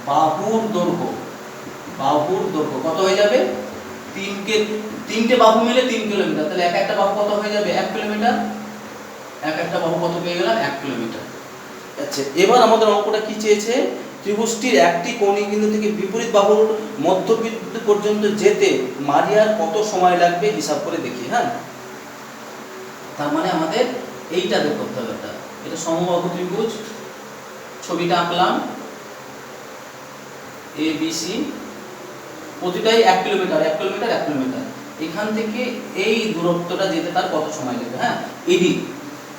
বাহুর দৈর্ঘ্য কত হয়ে যাবে, 3টে বাহু মিলে 3 কিলোমিটার। তাহলে এক একটা বাহু কত হয়ে যাবে, 1 কিলোমিটার। এক একটা বাহু কত পেয়ে গেলাম, 1 কিলোমিটার। আচ্ছা, এবার আমাদের অঙ্কটা কি চেয়েছে, ত্রিভুজটির একটি কৌণিক বিন্দু থেকে বিপরীত বাহুর মধ্যবিন্দু পর্যন্ত যেতে মারিয়ার কত সময় লাগবে হিসাব করে দেখি। হ্যাঁ, তার মানে আমাদের এইটা বের করতে হবে। এটা সমবাহু ত্রিভুজ, ছবিটা আঁকলাম এ বি সি, প্রতিটাই 1 কিলোমিটার 1 কিলোমিটার 1 কিলোমিটার। এখান থেকে এই দূরত্বটা যেতে তার কত সময় লাগবে। হ্যাঁ, এডি।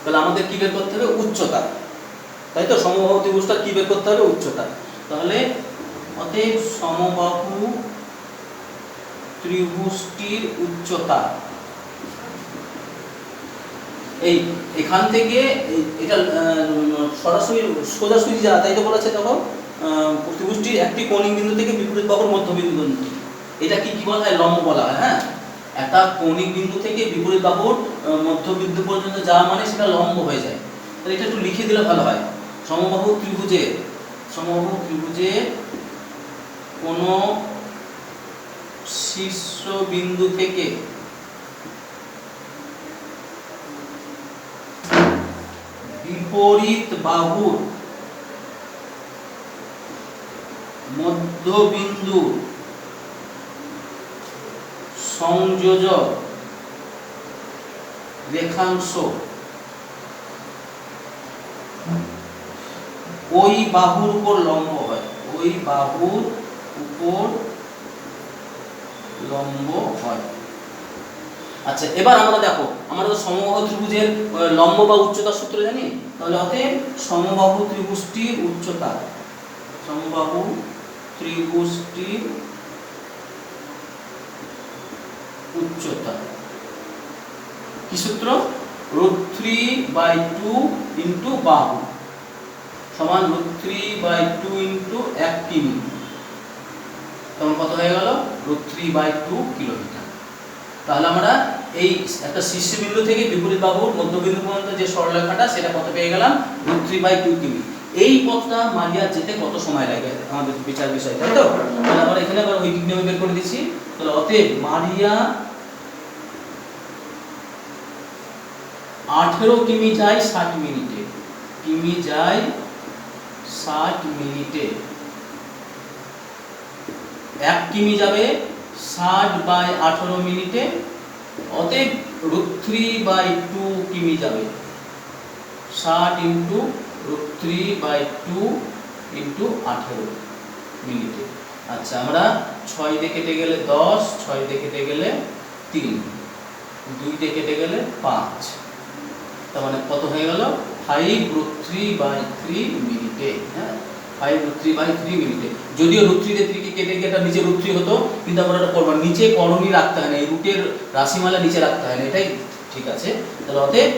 তাহলে আমাদের কি বের করতে হবে, উচ্চতা। তাই তো, সমবাহু ত্রিভুজটা কি বের করতে হবে, উচ্চতা। তাহলে অতএব সমবাহু ত্রিভুজটির উচ্চতা, এই এখান থেকে এটা সরাসরি সোজাসুজি যা, তাই তো বলেছে। দেখো ত্রিভুজটির একটি কৌণিক বিন্দু থেকে বিপরীত বাহুর মধ্যবিন্দু, এটা কি বলা হয়, লম্ব বলা হয়। হ্যাঁ, একটা কৌণিক বিন্দু থেকে বিপরীত বাহুর মধ্যবিন্দু পর্যন্ত যাওয়া মানে সেটা লম্ব হয়ে যায়। তাহলে এটা একটু লিখে দিলে ভালো হয়। সমবাহু ত্রিভুজের কোন শীর্ষবিন্দু থেকে বিপরীত বাহুর মধ্যবিন্দু সংযোজক রেখাংশ ওই বাহুর উপর লম্ব হয়, ওই বাহুর উপর লম্ব হয়। আচ্ছা, এবার আমরা দেখো, আমরা তো সমবাহু ত্রিভুজের লম্ব বা উচ্চতার সূত্র জানি। তাহলে অতএব সমবাহু ত্রিভুজটির উচ্চতা, সমবাহু ত্রিভুজটির উচ্চতা কি সূত্র, √3/2 ইন্টু বাহু সমান √3/2 ইন্টু 1 কিমি। তখন কত হয়ে গেল, √3/2 কিলোমিটার। তাহলে আমরা এই একটা শীর্ষবিন্দু থেকে বিপরীত বাহুর মধ্যবিন্দু পর্যন্ত যে সরলরেখাটা, সেটা কত পেয়ে গেলাম, √3/2 কিমি। এই পথটা মারিয়া যেতে কত সময় লাগে আমাদের বিচার বিষয়, তাই তো। তাহলে আমরা এখানে আবার ওই নিয়মে বের করে দিচ্ছি। তাহলে অতএব মারিয়া 18 কিমি যায় 60 মিনিটে, 1 কিমি যাবে 60/18 মিনিটে। অতএব √3/2 কিমি যাবে 60 ইন্টু √3/2 ইন্টু 18 মিনিটে। আচ্ছা, আমরা 6 দিয়ে কেটে গেলে 10, 6 দিয়ে কেটে গেলে 3, 2 দিয়ে কেটে গেলে 5। তার মানে কত হয়ে গেল, 5√3/3 মিনিটে। হ্যাঁ, 5√3/3 মিনিটে। যদিও √3 দিয়ে 3 কে কেটে গিয়ে এটা নিচে √3 হতো, কিন্তু আমরা এটা করব নিচে করণী রাখতে হয় না, এই রুটের রাশিমালা নিচে রাখতে হয় না, এটাই ঠিক আছে। তাহলে অতএব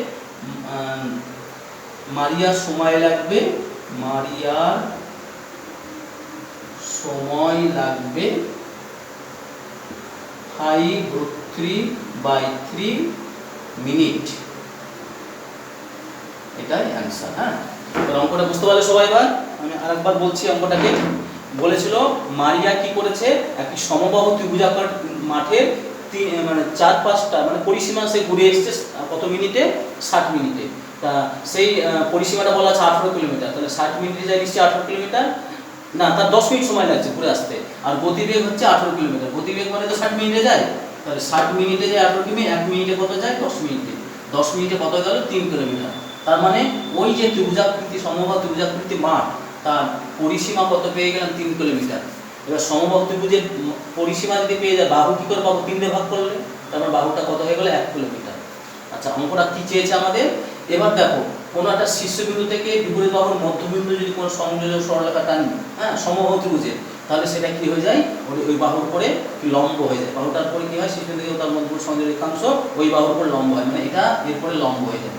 মারিয়ার সময় লাগবে, 5√3/3 মিনিট। এটাই অ্যান্সার। হ্যাঁ, অঙ্কটা বুঝতে পারলে সবাই। এবার আমি আরেকবার বলছি অঙ্কটাকে। বলেছিল মারিয়া কি করেছে, একটি সমবাহু ত্রিভুজাকার মাঠে মানে 4-5টা মানে পরিসীমা সে ঘুরে এসেছে কত মিনিটে, 60 মিনিটে। তা সেই পরিসীমাটা বলা আছে 18 কিলোমিটার, তাহলে 60 মিনিটে যায় নিশ্চয়ই 18 কিলোমিটার না, তার 10 মিনিট সময় লাগছে ঘুরে আসতে। আর গতিবেগ হচ্ছে 18 কিলোমিটার, গতিবেগ মানে তো 60 মিনিটে যায়, তাহলে 60 মিনিটে যায় 18 কিমি, 1 মিনিটে কত যায় 10 মিনিটে, 10 মিনিটে কত গেল 3 কিলোমিটার। তার মানে ওই যে ত্রিভুজাকৃতি সমবাহু ত্রিভুজাকৃতি মাঠ তার পরিসীমা কত পেয়ে গেলাম 3 কিলোমিটার। এবার সমবাহু ত্রিভুজের পরিসীমা যদি পেয়ে যায় বাহু কি করে পাবো, 3 দিয়ে ভাগ করলে, তারপর বাহুটা কত হয়ে গেল 1 কিলোমিটার। আচ্ছা অঙ্কটা কি চেয়েছে আমাদের, এবার দেখো কোনো একটা শীর্ষবিন্দু থেকে বিপরীত বাহুর মধ্যবিন্দু যদি কোনো সংযোজক সরলরেখা টানি, হ্যাঁ সমবাহু ত্রিভুজের, তাহলে সেটা কি হয়ে যায়, ওই বাহুর উপরে লম্ব হয়ে যায়, বাহুটার পরে কি হয় শীর্ষবিন্দু থেকে তার মধ্যবর্তী সংযোজক রেখাংশ ওই বাহুর উপর লম্ব হয়, মানে এটা এরপরে লম্ব হয়ে যাবে।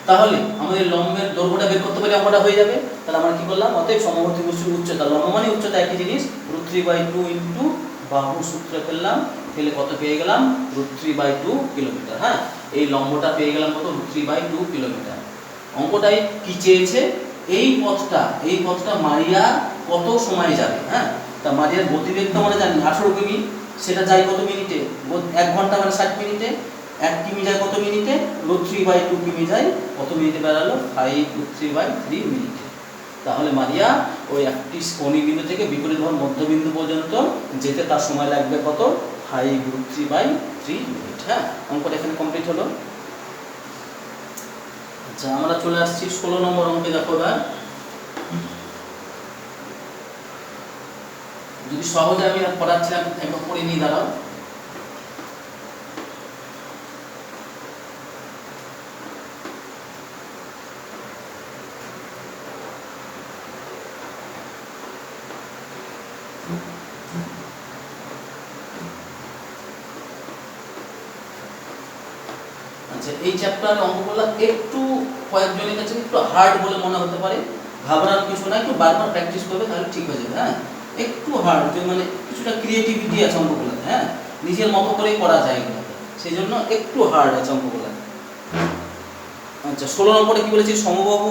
তাহলে আমাদের লম্বের দৈর্ঘ্যটা বের করতে পারলে অঙ্কটা হয়ে যাবে। তাহলে আমরা কি বললাম, অতএব সমবাহু ত্রিভুজের উচ্চতা, লম্ব মানে উচ্চতা একই জিনিস, √3/2 ইন্টু বাহুর সূত্রে ফেললাম, ফেলে কত পেয়ে গেলাম √3/2 কিলোমিটার। হ্যাঁ এই লম্বটা পেয়ে গেলাম কত, √3/2 কিলোমিটার। অঙ্কটাই কি চেয়েছে, এই পথটা মারিয়া কত সময়ে যাবে। হ্যাঁ তা মারিয়ার গতিবেগ তো আমরা জানি 18 কিমি, সেটা যায় কত মিনিটে, 1 ঘন্টা মানে 60 মিনিটে, 1 কিমি যায় কত মিনিটে, √3/2 কিমি যায় কত মিনিটে বেরালো, 5√3/3 মিনিটে। তাহলে মারিয়া ওই একটি কোণী বিন্দু থেকে বিপরীত বাহুর মধ্যবিন্দু পর্যন্ত যেতে তার সময় লাগবে কত, 5√3/3 মিনিট। হ্যাঁ অঙ্কটা এখানে কমপ্লিট হলো। আচ্ছা আমরা চলে আসছি 16 নম্বর অঙ্কে। দেখো এবার যদি সহজে আমি পড়াচ্ছিলাম একবার পড়ে নিয়ে দাঁড়াও। আচ্ছা এই চ্যাপ্টারের অঙ্কগুলো একটু কয়েকজনের কাছে একটু হার্ড বলে মনে হতে পারে, ঘাবড়ার কিছু না, একটু বারবার প্র্যাকটিস করবে তাহলে ঠিক হয়ে যাবে। হ্যাঁ একটু হার্ড, মানে কিছুটা ক্রিয়েটিভিটি আছে অঙ্কগুলোতে, হ্যাঁ নিজের মতো করেই করা যায় এগুলো, সেই জন্য একটু হার্ড আছে অঙ্কগুলো। আচ্ছা 16 নম্বরে কি বলেছি, সমবাহু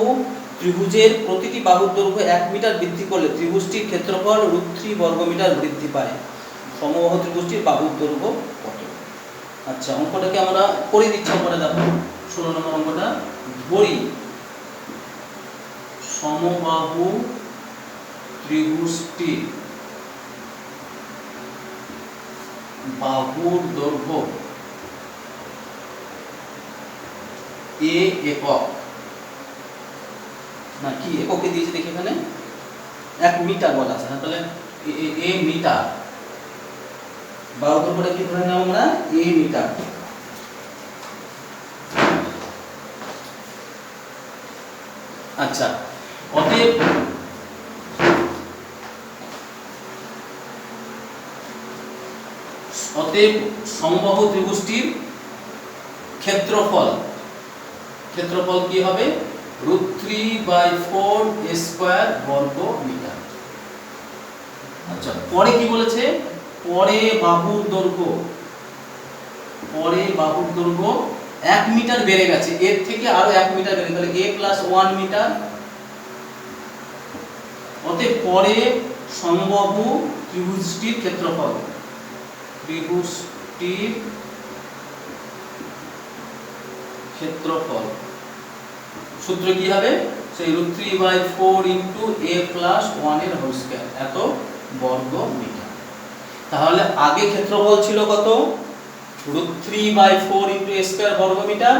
ত্রিভুজের প্রতিটি বাহুর দৈর্ঘ্য 1 মিটার বৃদ্ধি করলে ত্রিভুজটির ক্ষেত্রফল √3 বর্গমিটার বৃদ্ধি পায়। সমবাহু ত্রিভুজটির বাহুর দৈর্ঘ্য কত। আচ্ছা অঙ্কটাকে আমরা করে দিচ্ছি, অঙ্কটা দেখো 16 নম্বর অঙ্কটা বলি, সমবাহু ত্রিভুজটির বাহুর দৈর্ঘ্য এ একক, না কি এককে দিয়েছে দেখি এখানে 1 মিটার বলা আছে, তাহলে এ মিটার, বাহুর দৈর্ঘ্যটা কি ধরে নাও আমরা এ মিটার। আচ্ছা অতএব সমবাহু ত্রিভুজটির ক্ষেত্রফল কি হবে, √3/4 স্কয়ার বর্গ মিটার। আচ্ছা পরে কি বলেছে, পরে বাহুর দৈর্ঘ্য 1 মিটার বেড়ে গেছে, এর থেকে আরো 1 মিটার বেড়ে, তাহলে a+1 মিটার। অতএব পরে সমবাহু ত্রিভুজটির ক্ষেত্রফল, সূত্র কি হবে, সেই √3/4 ইন্টু a+1 এর হোল স্কয়ার, এত বর্গ মিটার। তাহলে আগে ক্ষেত্রফল ছিল কত, √3/4 ইন্টু a স্কয়ার বর্গ মিটার,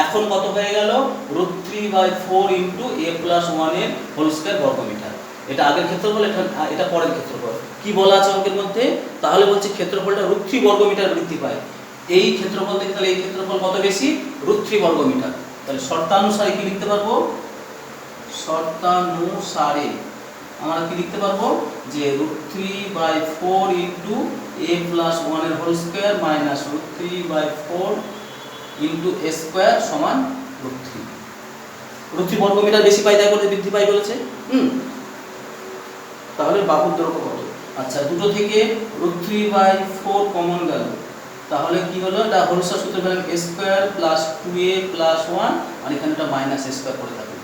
এখন কত হয়ে গেল √3/4 ইন্টু a+1 এর হোল স্কয়ার বর্গ মিটার। এটা আগের ক্ষেত্রফল, এটা পরের ক্ষেত্রফল। কি বলা আছে অঙ্কের মধ্যে, তাহলে বলছে ক্ষেত্রফলটা √3 বর্গ মিটার বৃদ্ধি পায়। এই ক্ষেত্রফল থেকে তাহলে এই ক্ষেত্রফল কত বেশি, √3 বর্গ মিটার। তাহলে শর্তানুসারে কি লিখতে পারবো, শর্তানুসারে আমরা কি লিখতে পারবো যে √3/4 ইন্টু a+1 এর whole square minus √3/4 into a square সমান √3 বর্গ মিটার বেশি পাই, তাই বলে বৃদ্ধি পাই বলেছে। তাহলে বাহুর দৈর্ঘ্য কত। আচ্ছা দুটো থেকে √3/4 কমন গেল, তাহলে কি হলো, এটা হোল স্কয়ার সূত্র পেলাম a স্কয়ার + 2a + 1, আর এখানে এটা মাইনাস a স্কয়ার করে থাকবে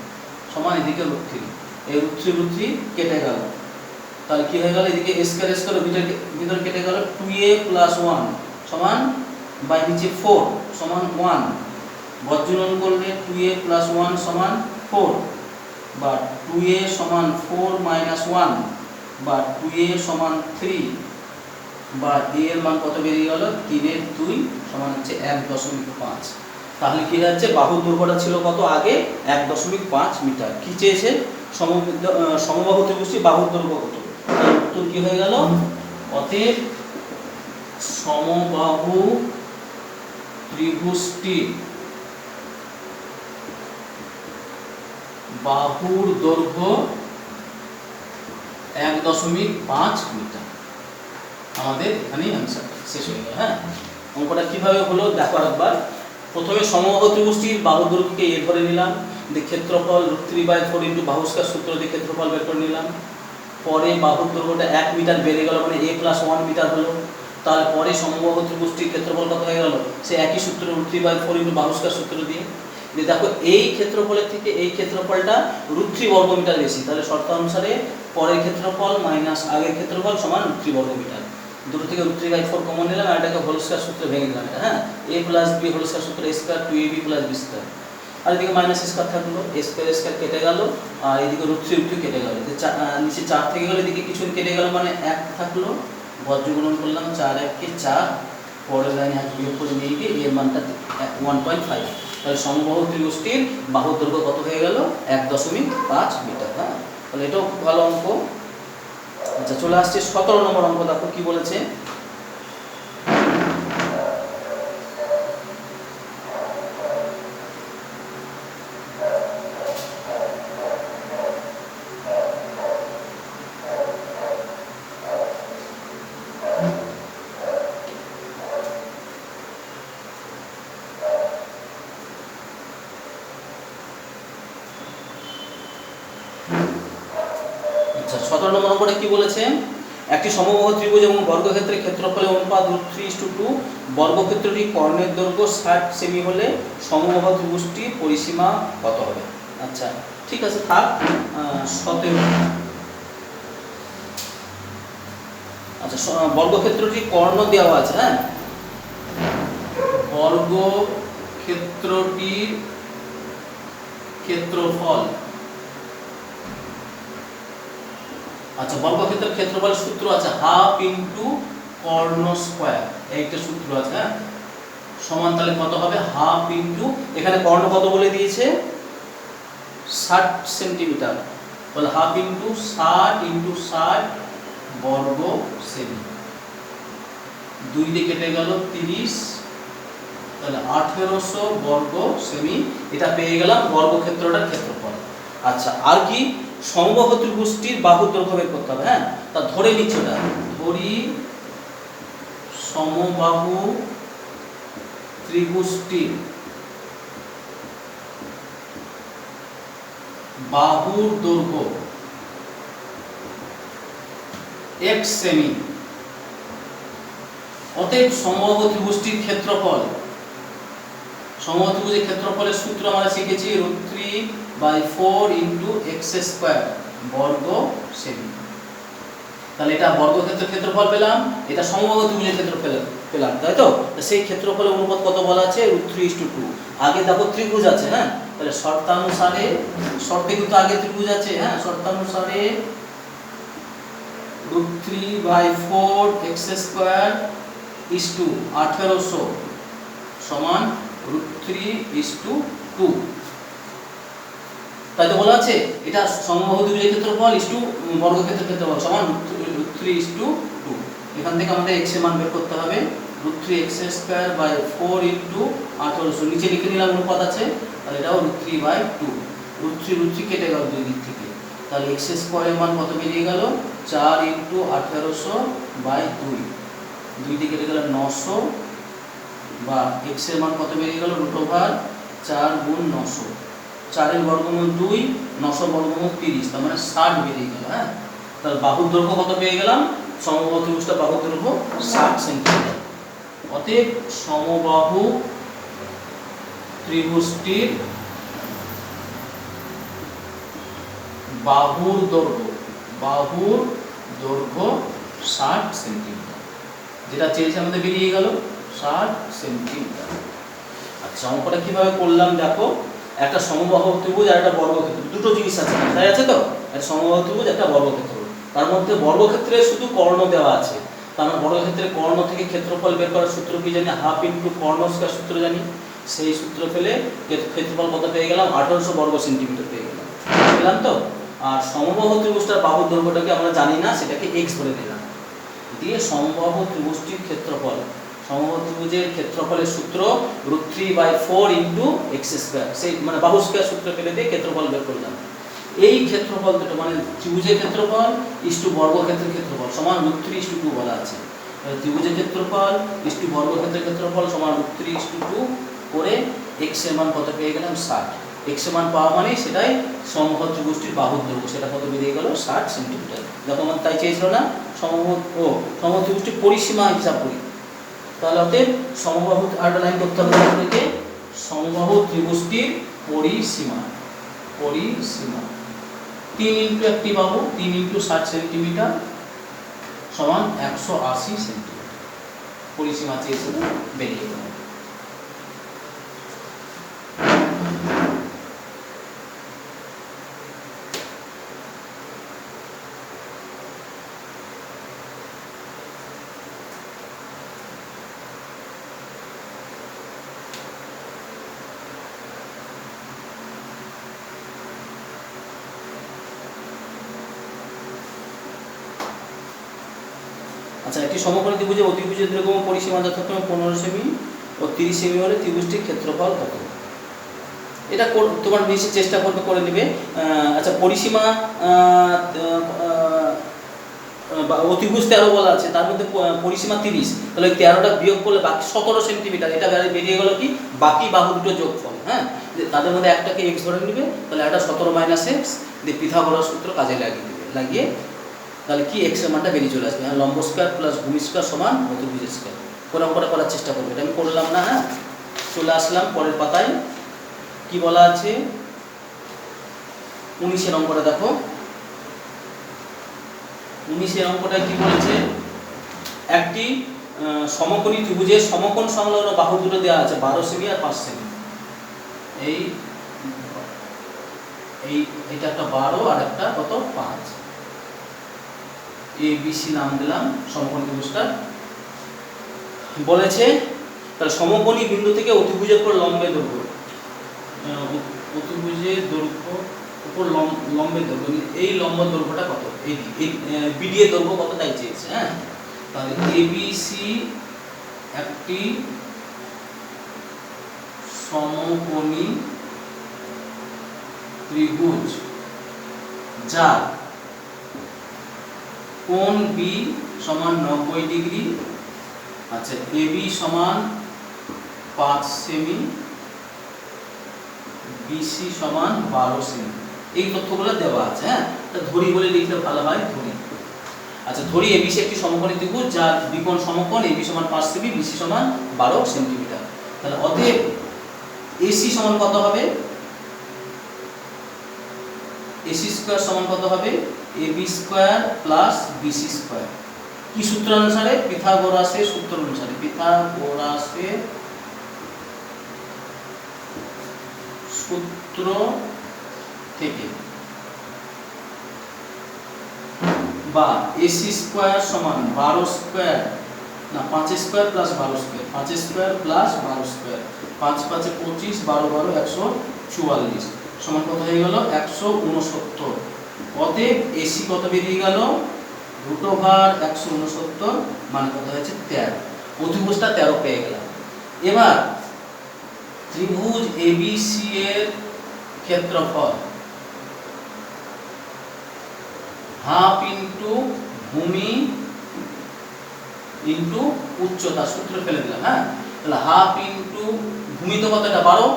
সমান এদিকে √3। এই √3 কেটে গেল, তাহলে কি হয়ে গেল, এদিকে স্কয়ার স্কয়ার ভিতরে কেটে গেল, 2a + 1 সমান বাই নিচে 4 সমান 1, বজ্রগুণন করলে 2a + 1 সমান 4, বা 2a সমান 4 - 1, বা 2a সমান 3, বা a এর মান কত বেরিয়ে গেল, 3/2 সমান হচ্ছে 1.5। তাহলে কি হচ্ছে, বাহুর দৈর্ঘ্যটা ছিল কত আগে, 1.5 মিটার। কি চেয়েছে, সমবাহু ত্রিভুজটির বাহুর দৈর্ঘ্য কত, তার উত্তর কি হয়ে গেল, অতএব সমবাহু ত্রিভুজটির বাহুর দৈর্ঘ্য 1.5 মিটার। আমাদের এখানেই অ্যান্সার শেষ হয়ে গেল। হ্যাঁ, অঙ্কটা কিভাবে হলো দেখো একবার। প্রথমে সমবাহু ত্রিভুজটির বাহুর দৈর্ঘ্যকে a ধরে নিলাম, দিয়ে ক্ষেত্রফল √3/4 * বাহু স্কয়ার সূত্র দিয়ে ক্ষেত্রফল বের করে নিলাম। পরে বাহুর দৈর্ঘ্যটা 1 মিটার বেড়ে গেল, মানে a + 1 মিটার হলো। তারপরে সমবাহু ত্রিভুজটির ক্ষেত্রফল কত হয়ে গেল, সে একই সূত্র √3/4 * বাহু স্কয়ার সূত্র দিয়ে। যে দেখো এই ক্ষেত্রফলের থেকে এই ক্ষেত্রফলটা √3 বর্গ মিটার বেশি, তাহলে শর্ত অনুসারে পরের ক্ষেত্রফল মাইনাস আগের ক্ষেত্রফল সমান √3 বর্গ মিটার। দুটো থেকে √3/4 কমন নিলাম, আর এটাকে হোল স্কয়ার সূত্রে ভেঙে দিলাম। এটা হ্যাঁ, a + b হোল স্কয়ার সূত্র a square 2ab + b square, আর এদিকে মাইনাস স্কয়ার থাকলো, a স্কয়ার স্কয়ার কেটে গেল, আর এদিকে √3 কেটে গেল, নিচে 4 থেকে গেল, এদিকে কিছু কেটে গেল, মানে 1 থাকলো, বজ্রগুণন করলাম 4 × 1 = 4, পরের লাইনে হাত বিয়োগ করে নিয়ে গিয়ে এর মানটা 1.5। তাহলে সমবাহু ত্রিভুজটির বাহুর দৈর্ঘ্য কত হয়ে গেল, 1.5 মিটার। হ্যাঁ, তাহলে এটাও ভালো অঙ্ক। আচ্ছা, চলে আসছে 17 নম্বর অঙ্ক। দেখো কি বলেছে, আচ্ছা 17 নম্বর অঙ্কটা কি বলেছে, একটি সমবাহু ত্রিভুজ এবং বর্গক্ষেত্রের ক্ষেত্রফলের অনুপাত √3:2, বর্গক্ষেত্রটি কর্ণের দৈর্ঘ্য 60 সেমি হলে সমবাহু ত্রিভুজটির পরিসীমা কত হবে। আচ্ছা ঠিক আছে, থাক। 17, আচ্ছা বর্গক্ষেত্রটি কর্ণ দেওয়া আছে। হ্যাঁ, বর্গক্ষেত্রটির ক্ষেত্রফল, আচ্ছা বর্গক্ষেত্রের ক্ষেত্রফলের সূত্র আছে হাফ ইনটু কর্ণ স্কয়ার, এইটা সূত্র আছে। হ্যাঁ, সমান তাহলে কত হবে, হাফ ইনটু, এখানে কর্ণ কত বলে দিয়েছে 60 সেন্টিমিটার, তাহলে হাফ ইনটু 60 × 60 বর্গ সেমি, 2 দিয়ে কেটে গেল 30, তাহলে 1800 বর্গ সেমি। এটা পেয়ে গেলাম বর্গক্ষেত্রটার ক্ষেত্রফল। আচ্ছা, আর কি, সমবাহু ত্রিভুজটির বাহুর দৈর্ঘ্য বের করতে হবে। হ্যাঁ, তা ধরে নিচ্ছি, ওটা ধরি সমবাহু ত্রিভুজটির বাহুর দৈর্ঘ্য x সেমি, অতএব সমবাহু ত্রিভুজটির ক্ষেত্রফল, সমবাহু ত্রিভুজের ক্ষেত্রফলের সূত্র আমরা শিখেছি √3/4 × x² বর্গ সেমি। তাহলে এটা বর্গক্ষেত্রের ক্ষেত্রফল পেলাম, এটা সমবাহু ত্রিভুজের ক্ষেত্রফল পেলাম, তাই তো। সেই ক্ষেত্রফলের অনুপাত কত বলা আছে, √3:2। আগে দেখো ত্রিভুজ আছে। হ্যাঁ, তাহলে শর্তানুসারে, শর্তে কিন্তু আগে ত্রিভুজ আছে। হ্যাঁ, শর্তানুসারে √3/4 x² 1800 সমান √3:2, তাই তো বলা আছে। এটা সমবাহু ত্রিভুজের ক্ষেত্রফল ইস টু বর্গক্ষেত্রের ক্ষেত্রফল সমান √3:2। এখান থেকে আমাদের x এর মান বের করতে হবে, √3x² 4 × 1800, নিচে লিখে নিলাম অনুপাত আছে, তাহলে এটাও √3/2, √3 কেটে গেল দুই দিক থেকে, তাহলে x² এর মান কত বেরিয়ে গেল, 4 × 1800/2, 2 দিয়ে কেটে গেল 900, বা x এর মান কত বেরিয়ে গেল, √4 × 900, 4 এর বর্গমূল 2, 900 বর্গমূল 30, তার মানে 60 বেরিয়ে গেল। হ্যাঁ, তাহলে বাহুর দৈর্ঘ্য কত পেয়ে গেলাম, সমবাহু ত্রিভুজটা বাহুর দৈর্ঘ্য 60 সেন্টিমিটার। অতএব সমবাহু ত্রিভুজটির বাহুর দৈর্ঘ্য 60 সেন্টিমিটার, যেটা চেয়েছে আমাদের বেরিয়ে গেল 60 সেন্টিমিটার। আচ্ছা, অঙ্কটা কিভাবে করলাম দেখো, একটা সমবাহু ত্রিভুজ আর একটা বর্গক্ষেত্র, দুটো জিনিস আছে, তাই আছে তো, একটা সমবাহু ত্রিভুজ একটা বর্গক্ষেত্র। তার মধ্যে বর্গক্ষেত্রে শুধু কর্ণ দেওয়া আছে, তো আমরা বর্গক্ষেত্রে কর্ণ থেকে ক্ষেত্রফল বের করার সূত্র কি জানি, হাফ ইন্টু কর্ণ স্কয়ার সূত্র জানি। সেই সূত্র ফেলে ক্ষেত্রফল কত পেয়ে গেলাম, 1800 বর্গ সেন্টিমিটার পেয়ে গেলাম তো। আর সমবাহু ত্রিভুজটার বাহুর দৈর্ঘ্যটাকে আমরা জানি না, সেটাকে x বলে দিলাম, দিয়ে সমবাহু ত্রিভুজটির ক্ষেত্রফল, সমবাহু ত্রিভুজের ক্ষেত্রফলের সূত্র √3/4 ইন্টু এক্স স্কয়ার, সেই মানে বাহু স্কয়ার সূত্র ফেলে দিয়ে ক্ষেত্রফল বের করলাম। এই ক্ষেত্রফল দুটো মানে ত্রিভুজের ক্ষেত্রফল ইস্টু বর্গক্ষেত্রের ক্ষেত্রফল সমান √3:2 বলা আছে। ত্রিভুজের ক্ষেত্রফল ইস্টু বর্গক্ষেত্রের ক্ষেত্রফল সমান √3:2 করে x এর মান কত পেয়ে গেলাম, 60। x এর মান পাওয়া মানে সেটাই সমবাহু ত্রিভুজটির বাহুর দৈর্ঘ্য, সেটা কত বেরিয়ে গেল, 60 সেন্টিমিটার। দেখো আমার তাই চেয়েছিল না, সমবাহু ত্রিভুজটির পরিসীমা হিসাব করি, তাহলে অতএব সমবাহু আরেকটা লাইন করতে হবে আপনাদেরকে, সমবাহু ত্রিভুজটির পরিসীমা 3 ইন্টু একটি বাহু 3 ইন্টু 60 সেন্টিমিটার সমান 180 সেন্টিমিটার। পরিসীমা চেয়েছিল, বেরিয়ে গেল। আচ্ছা, একটি সমকোণী ত্রিভুজে অতিভুজের দৈর্ঘ্য ও পরিসীমা যথাক্রমে 15 সেমি ও 30 সেমি হলে ত্রিভুজটির ক্ষেত্রফল কত? এটা তোমার বেশি চেষ্টা করবে, করে নেবে। আচ্ছা, পরিসীমা অতিভুজ 13 বলা আছে, তার মধ্যে পরিসীমা 30, তাহলে 13টা বিয়োগ করলে বাকি 17 সেন্টিমিটার, এটা বেরিয়ে গেল কি, বাকি বাহু দুটো যোগফল। হ্যাঁ, তাদের মধ্যে একটাকে x ধরে নেবে, তাহলে এটা 17 - x দিয়ে পিথাগোরাস সূত্র কাজে লাগিয়ে তাহলে কি x এর মানটা বেরিয়ে চলে আসবে। লম্ব স্কয়ার প্লাস ভূমি স্কয়ার সমান অতিভুজ স্কয়ার। কোন অঙ্কটা করার চেষ্টা করবে, এটা আমি করলাম না। হ্যাঁ, চলে আসলাম পরের পাতায়, কি বলা আছে 19 অঙ্কটা দেখো। 19 অঙ্কটা কি বলেছে, একটি সমকোণী ত্রিভুজের সমকোণ সংলগ্ন বাহু দুটো দেওয়া আছে 12 সেমি আর 5 সেমি। এটা একটা 12 আর একটা কত 5, ABC নাম দিলাম সমকোণী ত্রিভুজটা। বলেছে তাহলে সমকোণী বিন্দু থেকে অতিভুজের উপর লম্বের দৈর্ঘ্য, অতিভুজের দৈর্ঘ্য উপর লম্বের দৈর্ঘ্য, এই লম্ব দৈর্ঘ্যটা কত, এই BD এর দৈর্ঘ্য কত তাই চেয়েছে। হ্যাঁ, তাহলে ABC একটি সমকোণী ত্রিভুজ যার কোণ B সমান 90 ডিগ্রি, আচ্ছা AB সমান 5 সেমি, BC সমান 12 সেমি, এই তথ্যগুলো দেওয়া আছে। হ্যাঁ, ধরি বলে লিখলে ভালো হয়, ধরি। আচ্ছা, ধরি ABC একটি সমকোণী ত্রিভুজ যার বিকোণ সমকোণ AB সমান 5 সেমি, BC সমান 12 সেন্টিমিটার। তাহলে অতএব AC সমান কত হবে, AC স্কয়ার সমান কত হবে, AB square plus BC square. কি সূত্র অনুসারে, পিথাগোরাসের সূত্র অনুসারে, পিথাগোরাসের সূত্র থেকে, বা AC স্কয়ার সমান 12 স্কয়ার না 5 square plus 12 square, 5 square plus 12 square, 5 × 5 = 25, 12 × 12 144 সমান কত হয়ে গেল, 169। অতএব AC কত বেরিয়ে গেল, √169 মানে কত হয়েছে 13। অতিভুজটা 13 পেয়ে গেলাম। এবার ত্রিভুজ ABC এর ক্ষেত্রফল হাফ ইন্টু ভূমি ইন্টু উচ্চতা, সূত্র ফেলে দিলাম। হ্যাঁ, তাহলে হাফ ইন্টু ভূমি তো কতটা 12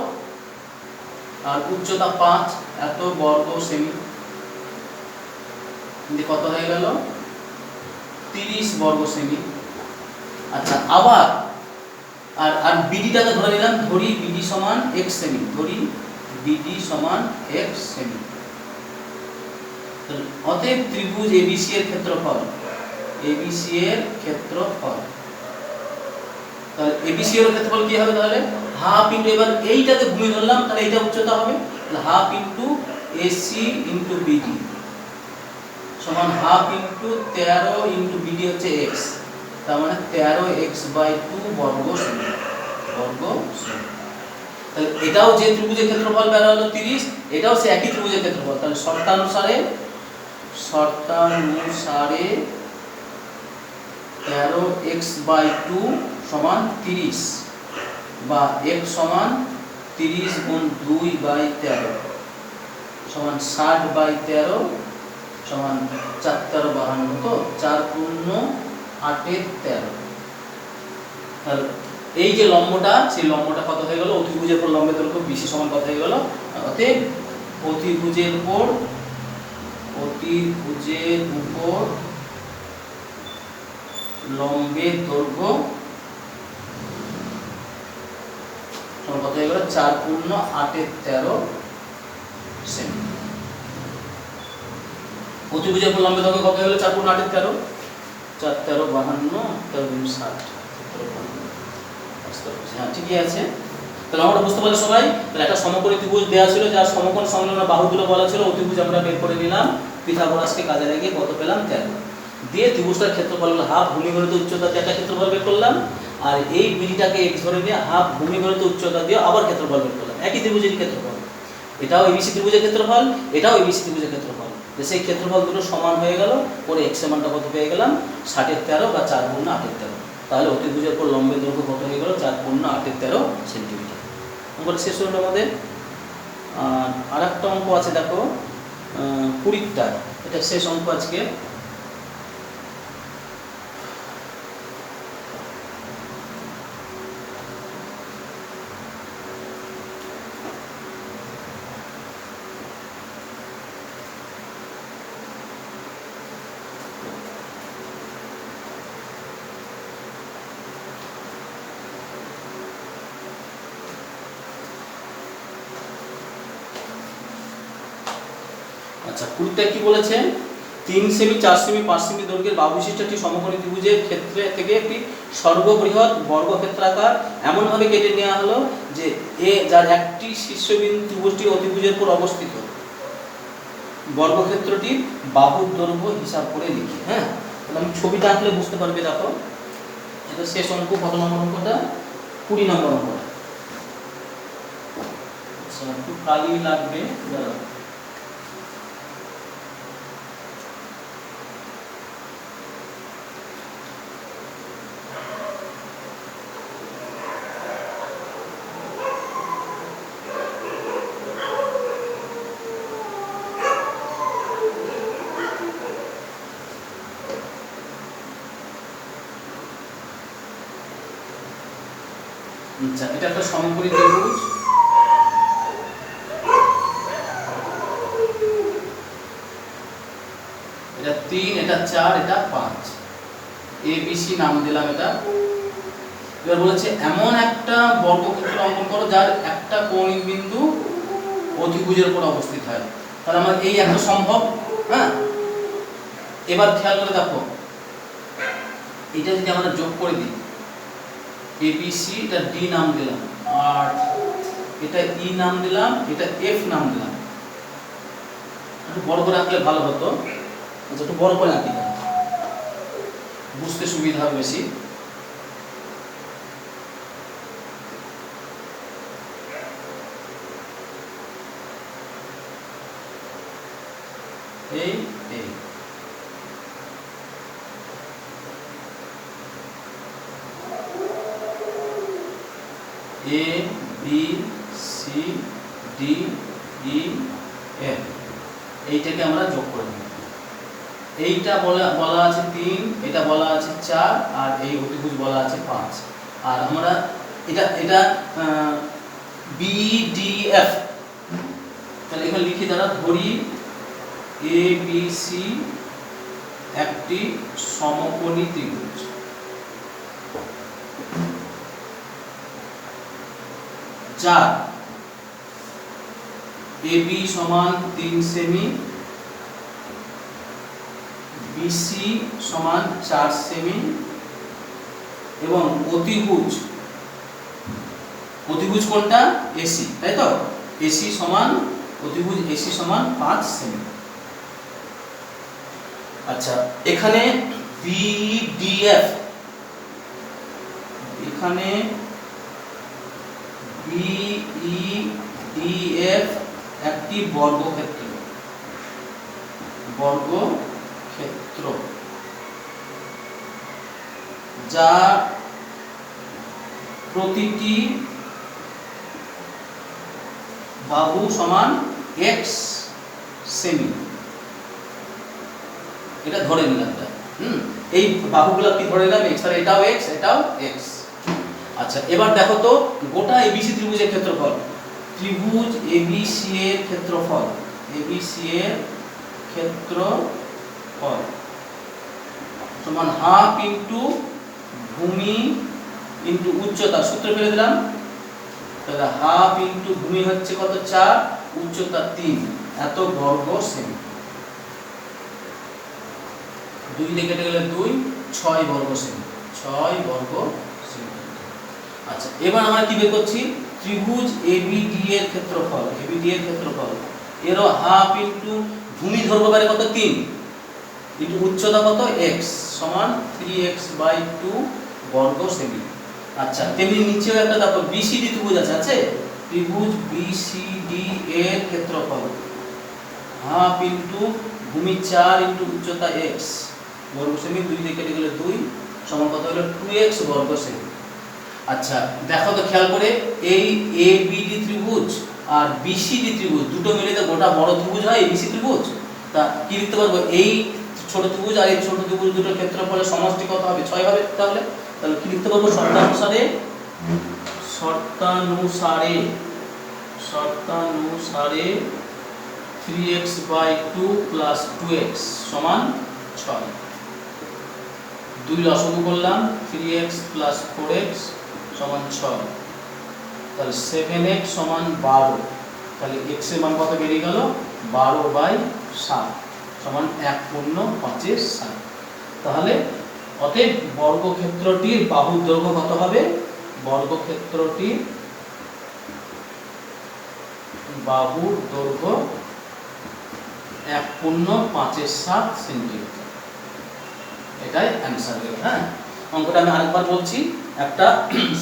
আর উচ্চতা 5, এত বর্গ সেমি, কত হয়ে গেল 30 বর্গ সেমি। আচ্ছা, আবার আর BD-টাকে ধরে নিলাম, ধরি BD সমান x সেমি, ধরি BD সমান x সেমি। অতএব ত্রিভুজ এবিসি এর ক্ষেত্রফল, এবিসি এর ক্ষেত্রফল, তাহলে এবিসি এর ক্ষেত্রফল কি হবে? তাহলে হাফ ইনটু, এবার এইটাতে ভূমি ধরলাম, তাহলে এইটা উচ্চতা হবে, তাহলে half into AC into BD সমান হাফ ইনটু 13 ইনটু বিডি হচ্ছে এক্স, তার মানে 13x/2 বর্গ সেমি, বর্গ সেমি। তাহলে এটাও যে ত্রিভুজের ক্ষেত্রফল বের হলো 30, এটাও সে একই ত্রিভুজের ক্ষেত্রফল। তাহলে শর্তানুসারে 13x/2 সমান 30 বা x সমান 30 গুণ 2/13 সমান 60/13 সমান 4×13 তো 4×8=13। তাহলে এই যে লম্বটা, সেই লম্বটা কত হয়ে গেল? অতিভুজের উপর লম্বের দৈর্ঘ্য বিসি সমান কত হয়ে গেল? অতএব অতিভুজের উপর লম্বের দৈর্ঘ্য সমান কত হয়ে গেল? 4×8=13 সেমি। অতিভুজের উপর লম্বের দৈর্ঘ্য কত হয়ে গেল? 4×8=13, 4 13 52 13 60। হ্যাঁ, ঠিকই আছে। তাহলে আমরা বুঝতে পারলে সবাই, তাহলে একটা সমকোণী ত্রিভুজ দেওয়া ছিল, যার সমকোণ সংলগ্ন বাহুগুলো বলা ছিল, অতিভুজ আমরা বের করে নিলাম, পিথাগোরাসকে কাজে লাগিয়ে কত পেলাম? 13। দিয়ে ত্রিভুজটার ক্ষেত্রফল হলো হাফ ভূমি গণিত উচ্চতা দিয়ে একটা ক্ষেত্রফল বের করলাম, আর এই বিডিটাকে x ধরে নিয়ে হাফ ভূমি গণিত উচ্চতা দিয়ে আবার ক্ষেত্রফল বের করলাম, একই ত্রিভুজের ক্ষেত্রফল। এটাও এবিসি ত্রিভুজের ক্ষেত্রফল, এটাও এবিসি ত্রিভুজের ক্ষেত্রফল। সেই ক্ষেত্রফল দুটো সমান হয়ে গেল, করে x এর মানটা কত পেয়ে গেলাম? 60/13 বা 4×8=13। তাহলে অতিভুজের উপর লম্বের দৈর্ঘ্য কত হয়ে গেল? 4×8=13 সেন্টিমিটার। অঙ্কটা শেষ হলো আমাদের। আর একটা অঙ্ক আছে, দেখো 20টা, এটা শেষ অঙ্ক আজকে। আচ্ছা, 20টা কি বলেছে? 3 সেমি, 4 সেমি, 5 সেমি দৈর্ঘ্যের বাহুবিশিষ্ট একটি সমকোণী ত্রিভুজের ক্ষেত্রে থেকে একটি সর্ববৃহৎ বর্গক্ষেত্রাকার এমনভাবে কেটে নেওয়া হলো যে যার একটি শীর্ষবিন্দু ত্রিভুজটি অতিভুজের উপর অবস্থিত। বর্গক্ষেত্রটির বাহুর দৈর্ঘ্য হিসাব করে লিখি। হ্যাঁ, তাহলে আমি ছবিটা আঁকলে বুঝতে পারবে। দেখো, এটা শেষ অঙ্ক। কত নম্বর অঙ্কটা? 20 নম্বর অঙ্কটা। আচ্ছা, একটু কালি লাগবে। আচ্ছা, এটা একটা সমকোণী ত্রিভুজ। এটা 3, এটা 4, এটা 5। ABC নাম দিলাম এটা। এবার বলেছে এমন একটা বর্গক্ষেত্র অঙ্কন করো যার একটা কৌণিক বিন্দু অতিভুজের উপর অবস্থিত হয়। তাহলে আমার এই একটা সম্ভব। হ্যাঁ, এবার খেয়াল করে দেখো, এটা যদি আমরা যোগ করে দিই, ABC, এটা D নাম দিলাম, আর এটা E নাম দিলাম, এটা F নাম দিলাম। একটু বড় করে আঁকলে ভালো হতো। আচ্ছা, একটু বড় করে আঁকি, বুঝতে সুবিধা হবে বেশি। এই এই A B C D E F, এইটাকে আমরা যোগ করে দিই। এইটা বলা আছে 3, এটা বলা আছে 4, আর এই অতিভুজ বলা আছে 5। আর আমরা এটা BDF, তাহলে এখানে লিখি দ্বারা ধরি ABC একটি সমকোণী ত্রিভুজ। যার AB সমান 3 সেমি, বিসি সমান 4 সেমি এবং অতিভুজ কোনটা এসি, তাই তো? এসি সমান অতিভুজ এসি সমান 5 সেমি। আচ্ছা, এখানে বিডিএফ, এখানে বিইডিএফ একটি বর্গক্ষেত্র যা প্রতিটি বাহু সমান x সেমি। এটা ধরে নিলাম। এই বাহুগুলো কি ধরে নিলাম? x, আর এটাও x, এটাও x। আচ্ছা, এবার দেখো তো গোটা ABC ত্রিভুজের ক্ষেত্রফল, ত্রিভুজ ABC এর ক্ষেত্রফল, ABC এর ক্ষেত্রফল সমান হাফ ইনটু ভূমি ইনটু উচ্চতা। সূত্র ফেলে দিলাম, তাহলে হাফ ইনটু ভূমি হচ্ছে কত? 4, উচ্চতা 3, এত বর্গ সেমি। 2 দিয়ে কেটে গেলে 2, 6 বর্গ সেমি, 6 বর্গ সেমি। আচ্ছা, এবার আমরা কি বের করছি? ত্রিভুজ ABD এর ক্ষেত্রফল, ABD এর ক্ষেত্রফল এরও হাফ ইনটু ভূমি ধরবো বারে কত? 3 ইনটু উচ্চতা কত? x সমান 3x/2 বর্গ সেমি। আচ্ছা, তেমনি নিচেও একটা দেখো BCD ত্রিভুজ আছে, ত্রিভুজ BCD এর ক্ষেত্রফল হাফ ইনটু ভূমি 4 ইনটু উচ্চতা x বর্গ সেমি। 2 দিয়ে কেটে গেলে 2 সমান কত হলো? 2x বর্গ সেমি। আচ্ছা, দেখো তো খেয়াল করে, এই ABD ত্রিভুজ আর BCD ত্রিভুজ দুটো মিলে তো গোটা বড় ত্রিভুজ হয় ABC ত্রিভুজ। তা কি লিখতে পারবো? এই ছোট ত্রিভুজ আর এই ছোট ত্রিভুজ দুটোর ক্ষেত্রফলের সমষ্টি কত হবে? 6 হবে। তাহলে কি লিখতে পারবো? শর্তানুসারে 3x/2 প্লাস 2x সমান 6। 2 লসাগু করলাম, 3x প্লাস 4x সমান 6, তাহলে 7x সমান 12। তাহলে x এর মান কত বেরিয়ে গেল? 12/7 সমান 1.5/7। তাহলে অতএব বর্গক্ষেত্রটির বাহুর দৈর্ঘ্য কত হবে? বর্গক্ষেত্রটির বাহুর দৈর্ঘ্য 1.5/7 সেন্টিমিটার। এটাই অ্যান্সার হলো। হ্যাঁ, অঙ্কটা আমি আরেকবার বলছি। একটা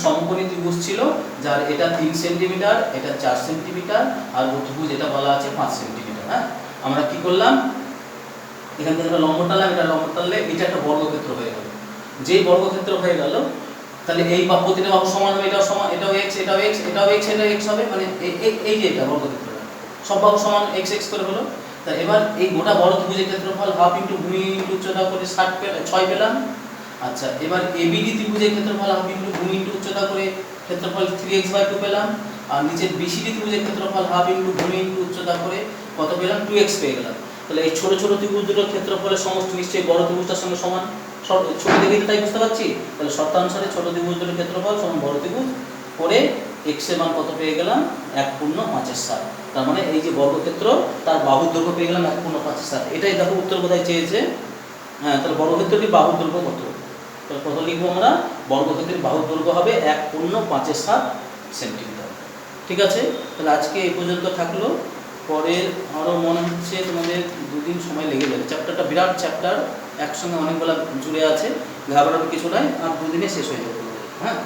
সমকোণী ত্রিভুজ ছিল যার এটা 3 সেন্টিমিটার, এটা 4 সেন্টিমিটার, আর অতিভুজ এটা বলা আছে 5 সেন্টিমিটার। হ্যাঁ, আমরা কি করলাম? এখান থেকে একটা লম্ব টানলাম, এটা লম্ব টানলে এটা একটা বর্গক্ষেত্র হয়ে গেল। যেই বর্গক্ষেত্র হয়ে গেল, তাহলে এই প্রতিটা বাহু সমান হবে, এটাও সমান, এটাও x, এটাও x, এটাও x, এটাও x হবে। মানে এই যে এটা বর্গক্ষেত্রটা সব বাহু সমান x x করে হলো। তা এবার এই গোটা বড় ত্রিভুজের ক্ষেত্রফল হাফ ইনটু ভূমি ইনটু উচ্চতা করে 6 পেলাম। আচ্ছা, এবার ABD ত্রিভুজের ক্ষেত্রফল হাফ ইনটু ভূমি ইনটু উচ্চতা করে ক্ষেত্রফল 3x/2 পেলাম। আর নিচের BCD ত্রিভুজের ক্ষেত্রফল হাফ ইনটু ভূমি ইনটু উচ্চতা করে কত পেলাম? 2x পেয়ে গেলাম। তাহলে এই ছোট ছোট ত্রিভুজ দুটোর ক্ষেত্রফলের সমষ্টি নিশ্চয়ই বড় ত্রিভুজটার সঙ্গে সমান। ছোট দেখে তাই বুঝতে পারছি। তাহলে শর্তানুসারে ছোট ত্রিভুজ দুটোর ক্ষেত্রফল সমান বড় ত্রিভুজ করে x এর মান কত পেয়ে গেলাম? 1.5/7। তার মানে এই যে বর্গক্ষেত্র তার বাহুর দৈর্ঘ্য পেয়ে গেলাম 1.5/7। এটাই দেখো উত্তর কোথায় চেয়েছে। হ্যাঁ, তাহলে বর্গক্ষেত্রটির বাহুর দৈর্ঘ্য কত? তাহলে কত লিখবো আমরা? বর্গক্ষেত্রের বাহুর দৈর্ঘ্য হবে 1.5/7 সেন্টিমিটার। ঠিক আছে, তাহলে আজকে এই পর্যন্ত থাকলো। পরের আরও মনে হচ্ছে তোমাদের 2 দিন সময় লেগে যাবে। চ্যাপ্টারটা বিরাট চ্যাপ্টার, একসঙ্গে অনেকগুলো জুড়ে আছে, ঘাবড়ানোর কিছু নাই, আর 2 দিনে শেষ হয়ে যাবে। হ্যাঁ।